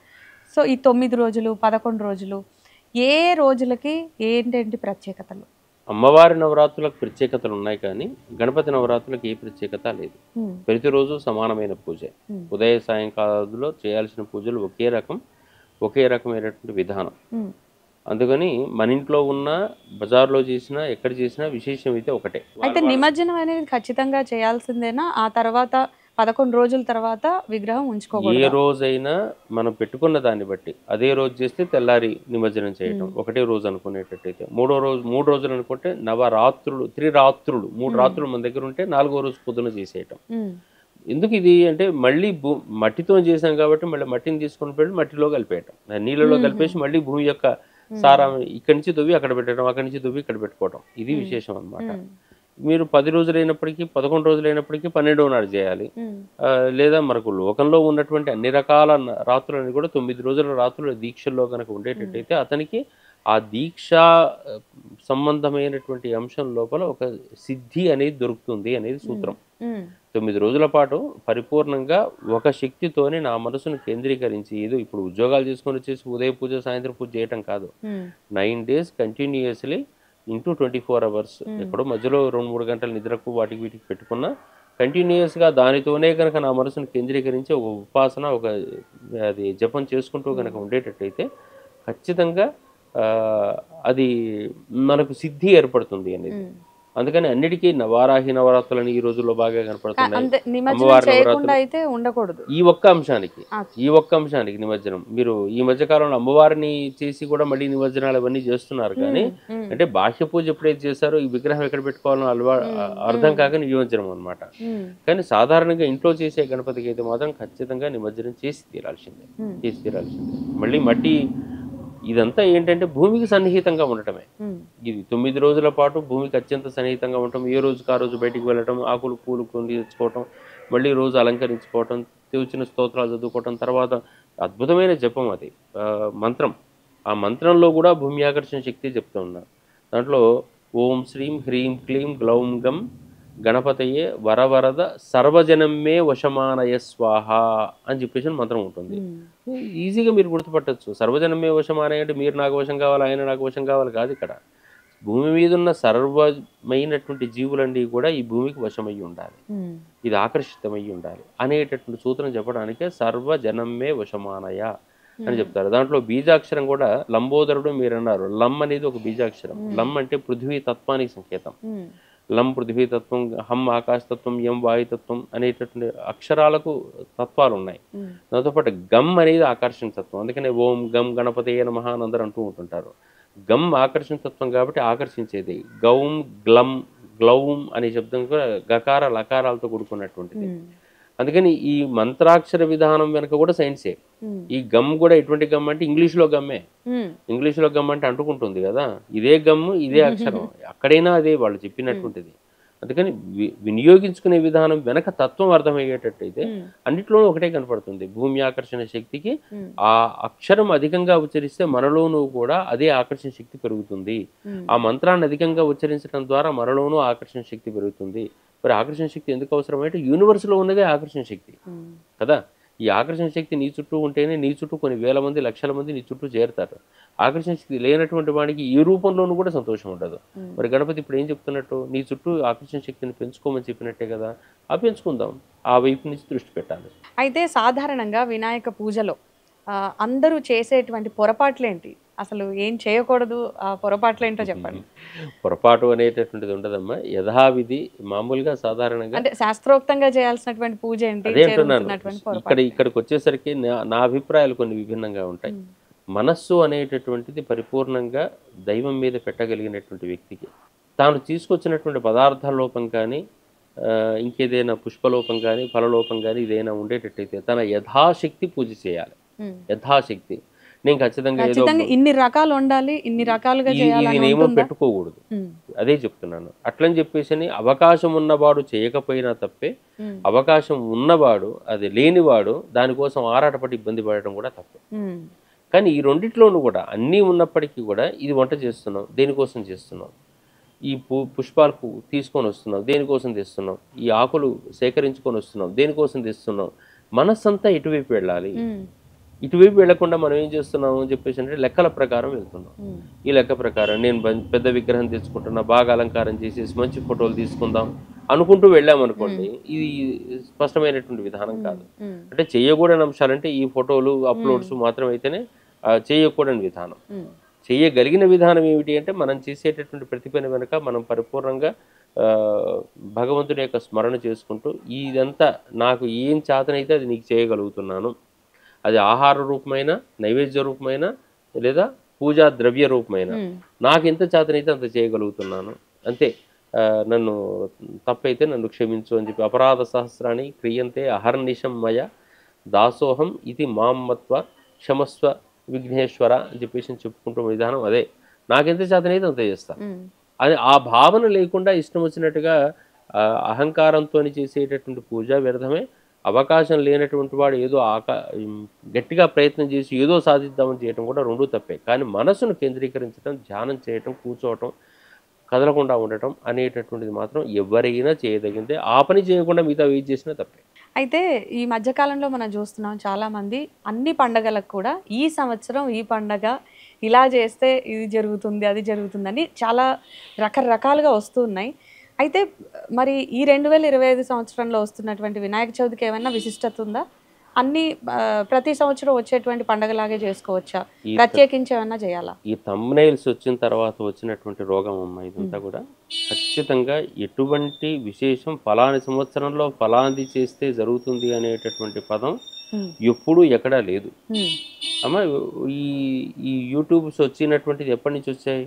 సో ఈ 9 రోజులు, 11 రోజులు, ఏ రోజులకి ఏంటేంటి ప్రత్యేకతలు? అమ్మవారి నవరాత్రులకు ప్రత్యేకతలు ఉన్నాయి, కానీ గణపతి నవరాత్రులకు ఏ ప్రత్యేకత లేదు. ప్రతిరోజు సమానమైన పూజ. ఉదయ సాయంకాలంలో చేయాల్సిన పూజలు ఒకే రకమైనటువంటి విధానం. అందుకని మన ఇంట్లో ఉన్న, బజార్లో చేసినా, ఎక్కడ చేసినా విశేషం అయితే ఒకటే. అయితే నిమజ్జనం అనేది ఖచ్చితంగా చేయాల్సిందేనా? ఆ తర్వాత 11 రోజుల తర్వాత విగ్రహం ఉంచుకోకూడదా? ఏ రోజైనా మనం పెట్టుకున్న దాన్ని బట్టి అదే రోజు చేస్తే తెల్లారి నిమజ్జనం చేయటం, ఒకటే రోజు అనుకునేటట్టయితే. 3 రోజులు అనుకుంటే నవరాత్రులు, త్రిరాత్రులు, 3 రాత్రులు మన దగ్గర ఉంటే 4వ రోజు పొద్దున చేసేయటం. ఎందుకు ఇది అంటే, మళ్ళీ మట్టితో చేసాం కాబట్టి మళ్ళీ మట్టిని తీసుకుని పెట్టి మట్టిలో కలిపేయటం, నీళ్ళలో కలిపేసి మళ్ళీ భూమి యొక్క సారం ఇక్కడి నుంచి దువ్వి అక్కడ పెట్టడం, అక్కడి నుంచి దువ్వి ఇక్కడ పెట్టుకోవటం, ఇది విశేషం అన్నమాట. మీరు 10 రోజులైనప్పటికీ 11 రోజులైనప్పటికీ 12వ నాడు చేయాలి. లేదా మనకు లోకంలో ఉన్నటువంటి అన్ని రకాల రాత్రులని కూడా 9 రోజుల రాత్రుల దీక్షల్లో కనుక ఉండేటట్టయితే అతనికి ఆ దీక్ష ఆ, సంబంధమైనటువంటి అంశం లోపల ఒక సిద్ధి అనేది దొరుకుతుంది అనేది సూత్రం. 9 రోజుల పాటు పరిపూర్ణంగా ఒక శక్తితోనే నా మనసును కేంద్రీకరించి ఏదో ఇప్పుడు ఉద్యోగాలు చేసుకొని వచ్చేసి ఉదయ పూజ సాయంత్రం పూజ చేయటం కాదు. 9 days కంటిన్యూయస్లీ ఇంటూ 24 hours ఎక్కడో మధ్యలో 2-3 గంటల నిద్రకు వాటికి వీటికి పెట్టుకున్నా కంటిన్యూయస్గా దానితోనే కనుక నా మనసును కేంద్రీకరించి ఒక ఉపాసన ఒక అది జపం చేసుకుంటూ కనుక ఉండేటట్టయితే ఖచ్చితంగా అది మనకు సిద్ధి ఏర్పడుతుంది అనేది. అందుకని అన్నిటికీ వారాహి నవరాత్రులని ఈ రోజుల్లో బాగా కనపడుతున్నాయి. అమ్మవారి నవరాత్రులు ఈ ఒక్క అంశానికి నిమజ్జనం మీరు ఈ మధ్య కాలంలో అమ్మవారిని చేసి కూడా మళ్ళీ నిమజ్జనాలు అవన్నీ చేస్తున్నారు. కానీ అంటే బాహ్య పూజ ఎప్పుడైతే చేశారో ఈ విగ్రహం ఎక్కడ పెట్టుకోవాలో అర్థం కాక నిమజ్జనం అనమాట. కానీ సాధారణంగా ఇంట్లో చేసే గణపతికి అయితే మాత్రం ఖచ్చితంగా నిమజ్జనం చేసి తీరాల్సిందే. మళ్ళీ మట్టి ఇదంతా ఏంటంటే భూమికి సన్నిహితంగా ఉండటమే. ఇది 9 రోజుల పాటు భూమికి అత్యంత సన్నిహితంగా ఉండటం, ఏ రోజుకి ఆ రోజు బయటికి వెళ్ళటం, ఆకులు పూలు కొని తెచ్చుకోవటం, మళ్ళీ రోజు అలంకరించుకోవటం, వచ్చిన స్తోత్రాలు చదువుకోవటం, తర్వాత అద్భుతమైన జపం అది మంత్రం. ఆ మంత్రంలో కూడా భూమి ఆకర్షణ శక్తి చెప్తూ ఉన్నా. దాంట్లో ఓం శ్రీం హ్రీం క్లీం గ్లౌం గం గణపతయే వరవరద సర్వజనమే వశమానయ స్వాహ అని చెప్పేసి మంత్రం ఉంటుంది. ఈజీగా మీరు గుర్తుపట్టచ్చు. సర్వజనమే వశమానయ అంటే మీరు నాకు వశం కావాలి, ఆయన నాకు వశం కావాలి కాదు. ఇక్కడ భూమి మీద ఉన్న సర్వమైనటువంటి జీవులన్నీ కూడా ఈ భూమికి వశమయ్యి ఉండాలి, ఇది ఆకర్షితమయ్యి ఉండాలి అనేటటువంటి సూత్రం చెప్పడానికే సర్వజనమే వశమానయ అని చెప్తారు. దాంట్లో బీజాక్షరం కూడా లంబోదరుడు మీరు అన్నారు. లం అనేది ఒక బీజాక్షరం. లం అంటే పృథ్వీ తత్వానికి సంకేతం. లం పృథ్వీతత్వం, హం ఆకాశతత్వం, యం వాయుతత్వం అనేటటువంటి అక్షరాలకు తత్వాలు ఉన్నాయి. దాంతోపాటు గమ్ అనేది ఆకర్షణ తత్వం. అందుకనే ఓం గం గణపతయే నమః అని అందరూ అంటూ ఉంటుంటారు. గమ్ ఆకర్షణ తత్వం కాబట్టి ఆకర్షించేది. గౌం గ్లం గ్లౌం అనే శబ్దం కూడా గకార లకారాలతో కూడుకున్నటువంటిది. అందుకని ఈ మంత్రాక్షర విధానం వెనక కూడా సైన్సే. ఈ గమ్ కూడా ఎటువంటి గమ్ అంటే ఇంగ్లీష్లో గమ్మే. ఇంగ్లీష్లో గమ్ అంటే అంటుకుంటుంది కదా, ఇదే గమ్ము ఇదే అక్షరం, అక్కడైనా అదే వాళ్ళు చెప్పినటువంటిది. అందుకని వినియోగించుకునే విధానం వెనక తత్వం అర్థమయ్యేటట్టయితే అన్నిట్లోనూ ఒకటే కనపడుతుంది. భూమి ఆకర్షణ శక్తికి ఆ అక్షరం అధికంగా ఉచ్చరిస్తే మనలోనూ కూడా అదే ఆకర్షణ శక్తి పెరుగుతుంది. ఆ మంత్రాన్ని అధికంగా ఉచ్చరించడం ద్వారా మనలోనూ ఆకర్షణ శక్తి పెరుగుతుంది. మరి ఆకర్షణ శక్తి ఎందుకు అవసరమంటే యూనివర్స్లో ఉన్నదే ఆకర్షణ శక్తి కదా. ఈ ఆకర్షణ శక్తి నీ చుట్టూ ఉంటేనే నీ చుట్టూ కొన్ని వేల మంది లక్షల మంది నీ చుట్టూ చేరుతారు. ఆకర్షణ శక్తి లేనటువంటి వాడికి ఏ రూపంలోనూ కూడా సంతోషం ఉండదు. మరి గణపతి ఇప్పుడు ఏం చెప్తున్నట్టు, నీ చుట్టూ ఆకర్షణ శక్తిని పెంచుకోమని చెప్పినట్టే కదా. ఆ పెంచుకుందాం, ఆ వైపు నుంచి దృష్టి పెట్టాలి. అయితే సాధారణంగా వినాయక పూజలో అందరూ చేసేటువంటి పొరపాట్లు ఏంటి, అసలు ఏం చేయకూడదు, ఆ పొరపాట్లు ఏంటో చెప్పండి. పొరపాటు అనేటటువంటిది ఉండదమ్మా. యథావిధి మామూలుగా సాధారణంగా అంటే శాస్త్రోక్తంగా చేయాల్సినటువంటి పూజ ఏంటి, అదే అంటున్నాను. ఇక్కడికి వచ్చేసరికి నా అభిప్రాయాలు కొన్ని విభిన్నంగా ఉంటాయి. మనస్సు అనేటటువంటిది పరిపూర్ణంగా దైవం మీద పెట్టగలిగినటువంటి వ్యక్తికి తాను తీసుకొచ్చినటువంటి పదార్థాల లోపం కానీ ఇంకేదైనా పుష్పలోపం కానీ ఫలలోపం కానీ ఇదైనా ఉండేటట్టయితే తన యథాశక్తి పూజ చేయాలి. యథాశక్తి. నేను ఖచ్చితంగా ఇన్ని రకాలు ఉండాలి, ఇన్ని రకాలుగా నియమం పెట్టుకోకూడదు, అదే చెప్తున్నాను. అట్లని చెప్పేసి అవకాశం ఉన్నవాడు చేయకపోయినా తప్పే, అవకాశం ఉన్నవాడు అది లేనివాడు దానికోసం ఆరాటపడి ఇబ్బంది పడటం కూడా తప్పే. కానీ ఈ రెండిట్లోనూ కూడా అన్నీ ఉన్నప్పటికీ కూడా ఇది వంట చేస్తున్నాం, దేనికోసం చేస్తున్నాం, ఈ పుష్పాలకు తీసుకొని వస్తున్నాం, దేనికోసం తెస్తున్నాం, ఈ ఆకులు సేకరించుకొని వస్తున్నాం, దేనికోసం తెస్తున్నాం. మనస్సంతా ఎటువైపు వెళ్ళాలి. ఇటువైపు వెళ్లకుండా మనం ఏం చేస్తున్నాము అని చెప్పేసి అంటే లెక్కల ప్రకారం వెళ్తున్నాం. ఈ లెక్క ప్రకారం నేను పెద్ద విగ్రహం తెచ్చుకుంటున్నా, బాగా అలంకారం చేసేసి మంచి ఫోటోలు తీసుకుందాం అనుకుంటూ వెళ్ళామనుకోండి, ఇది స్పష్టమైనటువంటి విధానం కాదు. అంటే చేయకూడని అంశాలంటే ఈ ఫోటోలు అప్లోడ్స్ మాత్రమైతేనే చేయకూడని విధానం. చేయగలిగిన విధానం ఏమిటి అంటే మనం చేసేటటువంటి ప్రతి పని వెనుక మనం పరిపూర్ణంగా భగవంతుడి యొక్క స్మరణ చేసుకుంటూ ఇదంతా నాకు ఏం చేతనైతే అది నీకు చేయగలుగుతున్నాను, అది ఆహార రూపమైన, నైవేద్య రూపమైన, లేదా పూజా ద్రవ్య రూపమైన, నాకు ఎంత చేతనైతే అంత చేయగలుగుతున్నాను అంతే. నన్ను తప్పైతే నన్ను క్షమించు అని చెప్పి అపరాధ సహస్రాన్ని క్రియంతే అహర్నిశం మయ దాసోహం ఇది మామ్మత్వ క్షమస్వ విఘ్నేశ్వర అని చెప్పేసి చెప్పుకుంటున్న విధానం అదే. నాకెంత చేతనైతే అంత చేస్తాను. అది ఆ భావన లేకుండా ఇష్టం వచ్చినట్టుగా అహంకారంతో చేసేటటువంటి పూజ వ్యర్థమే. అవకాశం లేనటువంటి వాడు ఏదో గట్టిగా ప్రయత్నం చేసి ఏదో సాధిద్దామని చేయటం కూడా రెండూ తప్పే. కానీ మనసును కేంద్రీకరించడం, ధ్యానం చేయటం, కూర్చోవటం, కదలకుండా ఉండటం అనేటటువంటిది మాత్రం ఎవరైనా చేయదగిందే. ఆ పని చేయకుండా మిగతా ఏది చేసినా తప్పే. అయితే ఈ మధ్యకాలంలో మనం చూస్తున్నాం చాలామంది అన్ని పండగలకు కూడా ఈ సంవత్సరం ఈ పండగ ఇలా చేస్తే ఇది జరుగుతుంది అది జరుగుతుందని చాలా రకరకాలుగా వస్తున్నాయి. అయితే మరి ఈ 2025 సంవత్సరంలో వస్తున్నటువంటి వినాయక చవితికి ఏమైనా విశిష్టత ఉందా? అన్ని ప్రతి సంవత్సరం వచ్చేటువంటి పండగలాగే చేసుకోవచ్చా? ఈ ప్రత్యేకించి ఏమన్నా చేయాలా? ఈ థంబ్‌నెయిల్స్ వచ్చిన తర్వాత వచ్చినటువంటి రోగం అమ్మ ఇదంతా కూడా. ఖచ్చితంగా ఎటువంటి విశేషం ఫలాని సంవత్సరంలో ఫలాంది చేస్తే జరుగుతుంది అనేటటువంటి పదం ఎప్పుడూ ఎక్కడా లేదు. అమ్మ ఈ ఈ యూట్యూబ్స్ వచ్చినటువంటిది ఎప్పటి నుంచి వచ్చాయి?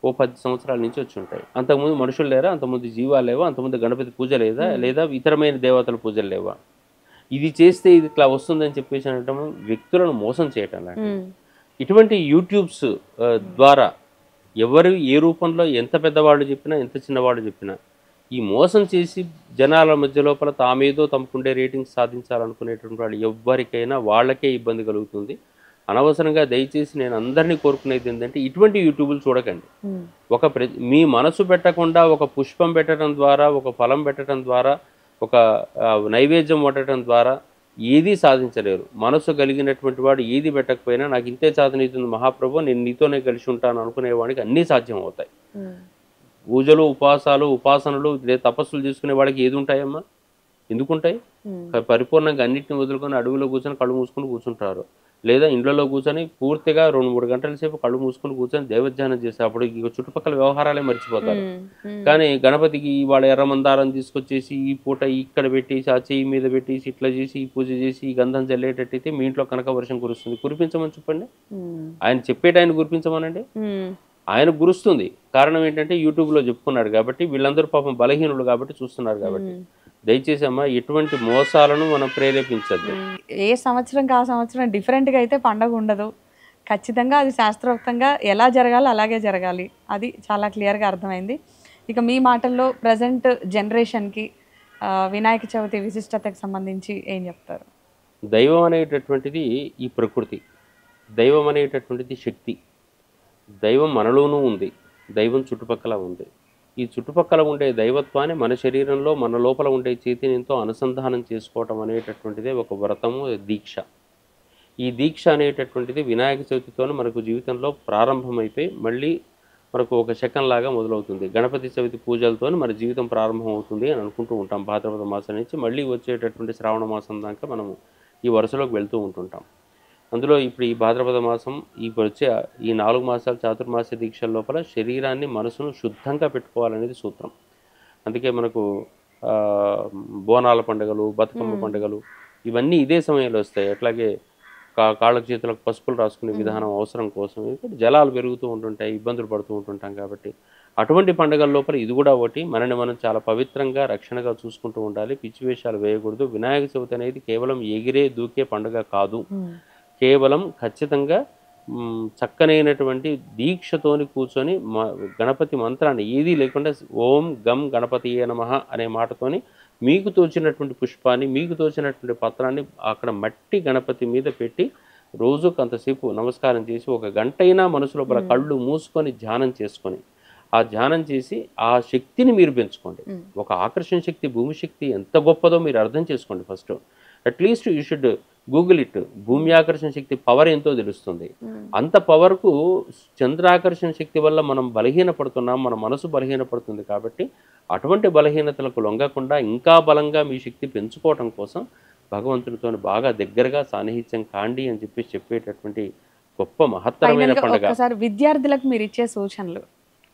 ఓ 10 సంవత్సరాల నుంచి వచ్చి ఉంటాయి. అంతకుముందు మనుషులు లేరా? అంతకుముందు జీవాలు లేవా? అంతకుముందు గణపతి పూజ లేదా? లేదా ఇతరమైన దేవతల పూజలు లేవా? ఇది చేస్తే ఇది ఇట్లా వస్తుందని చెప్పేసి అనటం వ్యక్తులను మోసం చేయటం లాంటిది. ఇటువంటి యూట్యూబ్స్ ద్వారా ఎవరు ఏ రూపంలో ఎంత పెద్దవాళ్ళు చెప్పినా ఎంత చిన్నవాళ్ళు చెప్పినా ఈ మోసం చేసి జనాల మధ్య లోపల తామేదో తమకుండే రేటింగ్స్ సాధించాలనుకునేటువంటి వాళ్ళు ఎవ్వరికైనా వాళ్ళకే ఇబ్బంది కలుగుతుంది. అనవసరంగా దయచేసి నేను అందరినీ కోరుకునేది ఏంటంటే ఇటువంటి యూట్యూబ్లు చూడకండి. మీ మనసు పెట్టకుండా ఒక పుష్పం పెట్టడం ద్వారా, ఒక ఫలం పెట్టడం ద్వారా, ఒక నైవేద్యం వండటం ద్వారా ఏదీ సాధించలేరు. మనసు కలిగినటువంటి వాడు ఏది పెట్టకపోయినా నాకు ఇంతే సాధనీతుంది మహాప్రభు, నేను నీతోనే కలిసి ఉంటాను అనుకునేవాడికి అన్నీ సాధ్యం అవుతాయి. పూజలు, ఉపాసనలు తపస్సులు చేసుకునే వాడికి ఏది ఉంటాయమ్మా? ఎందుకుంటాయి? పరిపూర్ణంగా అన్నింటిని వదులుకొని అడవిలో కూర్చొని కళ్ళు మూసుకొని కూర్చుంటారు. లేదా ఇండ్లలో కూర్చొని పూర్తిగా 2-3 గంటల సేపు కళ్ళు మూసుకొని కూర్చొని దైవధ్యానం చేస్తే అప్పుడు ఇక చుట్టుపక్కల వ్యవహారాలే మర్చిపోతారు. కానీ గణపతికి వాళ్ళ ఎర్రమందారం తీసుకొచ్చేసి ఈ పూట ఇక్కడ పెట్టేసి ఆ చెయ్యి మీద పెట్టేసి ఇట్లా చేసి ఈ పూజ చేసి ఈ గంధం చల్లేటట్టయితే మీ ఇంట్లో కనక వర్షం కురుస్తుంది. కురిపించమని చెప్పండి. ఆయన చెప్పేట ఆయన కురిపించమనండి. ఆయన గురుస్తుంది. కారణం ఏంటంటే యూట్యూబ్లో చెప్పుకున్నాడు కాబట్టి, వీళ్ళందరూ పాపం బలహీనులు కాబట్టి చూస్తున్నారు కాబట్టి. దయచేసి అమ్మ ఎటువంటి మోసాలను మనం ప్రేరేపించద్దు. ఏ సంవత్సరం ఆ సంవత్సరం డిఫరెంట్గా అయితే పండగ ఉండదు. ఖచ్చితంగా అది శాస్త్రోక్తంగా ఎలా జరగాలో అలాగే జరగాలి. అది చాలా క్లియర్గా అర్థమైంది. ఇక మీ మాటల్లో ప్రజెంట్ జనరేషన్కి వినాయక చవితి విశిష్టతకు సంబంధించి ఏం చెప్తారు? దైవం అనేటటువంటిది ఈ ప్రకృతి, దైవం అనేటటువంటిది శక్తి. దైవం మనలోనూ ఉంది, దైవం చుట్టుపక్కల ఉంది. ఈ చుట్టుపక్కల ఉండే దైవత్వాన్ని మన శరీరంలో మన లోపల ఉండే చైతన్యంతో అనుసంధానం చేసుకోవటం అనేటటువంటిదే ఒక వ్రతము, దీక్ష. ఈ దీక్ష అనేటటువంటిది వినాయక చవితితో మనకు జీవితంలో ప్రారంభమైపోయి మళ్ళీ మనకు ఒక శకంలాగా మొదలవుతుంది. గణపతి చవితి పూజలతో మన జీవితం ప్రారంభం అవుతుంది అని అనుకుంటూ ఉంటాం. భాద్రపద మాసం నుంచి మళ్ళీ వచ్చేటటువంటి శ్రావణ మాసం దాకా మనము ఈ వరుసలోకి వెళ్తూ ఉంటుంటాం. అందులో ఇప్పుడు ఈ భాద్రపద మాసం ఇప్పుడు వచ్చే ఈ 4 మాసాలు చాతుర్మాస దీక్షల లోపల శరీరాన్ని మనసును శుద్ధంగా పెట్టుకోవాలనేది సూత్రం. అందుకే మనకు బోనాల పండుగలు, బతుకమ్మ పండుగలు ఇవన్నీ ఇదే సమయంలో వస్తాయి. అట్లాగే కాళ్ళకు చేతులకు పసుపులు రాసుకునే విధానం అవసరం కోసం. జలాలు పెరుగుతూ ఉంటుంటాయి, ఇబ్బందులు పడుతూ ఉంటుంటాం కాబట్టి అటువంటి పండుగల లోపల ఇది కూడా ఒకటి. మనని మనం చాలా పవిత్రంగా రక్షణగా చూసుకుంటూ ఉండాలి. పిచ్చి వేషాలు వేయకూడదు. వినాయక చవితి అనేది కేవలం ఎగిరే దూకే పండుగ కాదు. కేవలం ఖచ్చితంగా చక్కనైనటువంటి దీక్షతోని కూర్చొని గణపతి మంత్రాన్ని ఏదీ లేకుండా ఓం గం గణపతియే నమః అనే మాటతోని మీకు తోచినటువంటి పుష్పాన్ని, మీకు తోచినటువంటి పత్రాన్ని అక్కడ మట్టి గణపతి మీద పెట్టి రోజుకు అంతసేపు నమస్కారం చేసి 1 గంట అయినా మనసు లోపల కళ్ళు మూసుకొని ధ్యానం చేసుకొని ఆ ధ్యానం చేసి ఆ శక్తిని మీరు పెంచుకోండి. ఒక ఆకర్షణ శక్తి, భూమి శక్తి ఎంత గొప్పదో మీరు అర్థం చేసుకోండి. First at least you should Google it. భూమి ఆకర్షణ శక్తి పవర్ ఎంతో తెలుస్తుంది. అంత పవర్కు చంద్రాకర్షణ శక్తి వల్ల మనం బలహీనపడుతున్నాం, మన మనసు బలహీనపడుతుంది. కాబట్టి అటువంటి బలహీనతలకు లొంగకుండా ఇంకా బలంగా మీ శక్తి పెంచుకోవటం కోసం భగవంతునితో బాగా దగ్గరగా సాన్నిహిత్యం కాండి అని చెప్పేటటువంటి గొప్ప మహత్తరమైన పండుగ. విద్యార్థులకు మీరు ఇచ్చే సూచనలు?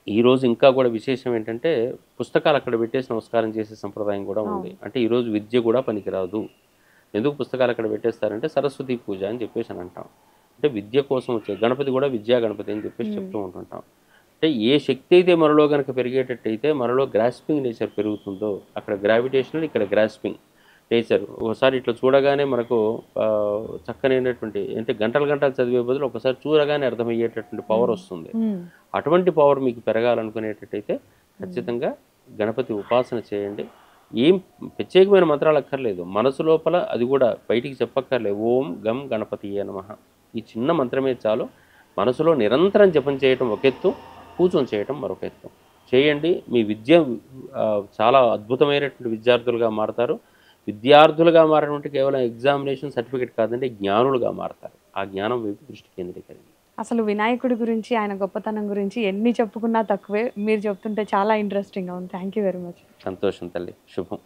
ఈరోజు ఇంకా కూడా విశేషం ఏంటంటే పుస్తకాలు అక్కడ పెట్టేసి నమస్కారం చేసే సంప్రదాయం కూడా ఉంది. అంటే ఈరోజు విద్య కూడా పనికిరాదు. ఎందుకు పుస్తకాలు అక్కడ పెట్టేస్తారంటే సరస్వతి పూజ అని చెప్పేసి అని అంటాం. అంటే విద్య కోసం వచ్చే గణపతి కూడా విద్యా గణపతి అని చెప్పేసి చెప్తూ ఉంటుంటాం. అంటే ఏ శక్తి అయితే మనలో కనుక పెరిగేటట్టయితే మనలో గ్రాస్పింగ్ నేచర్ పెరుగుతుందో, అక్కడ గ్రావిటేషనల్, ఇక్కడ గ్రాస్పింగ్, నేచర్ ఒకసారి ఇట్లా చూడగానే మనకు చక్కనైనటువంటి అంటే గంటలు గంటలు చదివే బదులు ఒకసారి చూడగానే అర్థమయ్యేటటువంటి పవర్ వస్తుంది. అటువంటి పవర్ మీకు పెరగాలనుకునేటట్టయితే ఖచ్చితంగా గణపతి ఉపాసన చేయండి. ఏం ప్రత్యేకమైన మంత్రాలు అక్కర్లేదు, మనసు లోపల అది కూడా బయటికి చెప్పక్కర్లేదు. ఓం గం గణపతియే నమః ఈ చిన్న మంత్రమే చాలు. మనసులో నిరంతరం జపం చేయటం ఒక ఎత్తు, పూజన చేయటం మరొక ఎత్తు. చేయండి. మీ విద్య చాలా అద్భుతమైనటువంటి విద్యార్థులుగా మారతారు. విద్యార్థులుగా మారడం కేవలం ఎగ్జామినేషన్ సర్టిఫికేట్ కాదండి, జ్ఞానులుగా మారతారు. ఆ జ్ఞానం వైపు దృష్టి కేంద్రీకరించండి. అసలు వినాయకుడి గురించి, ఆయన గొప్పతనం గురించి ఎన్ని చెప్పుకున్నా తక్కువే. మీరు చెప్తుంటే చాలా ఇంట్రెస్టింగ్గా ఉంది. Thank you very much. సంతోషం తల్లి. శుభం.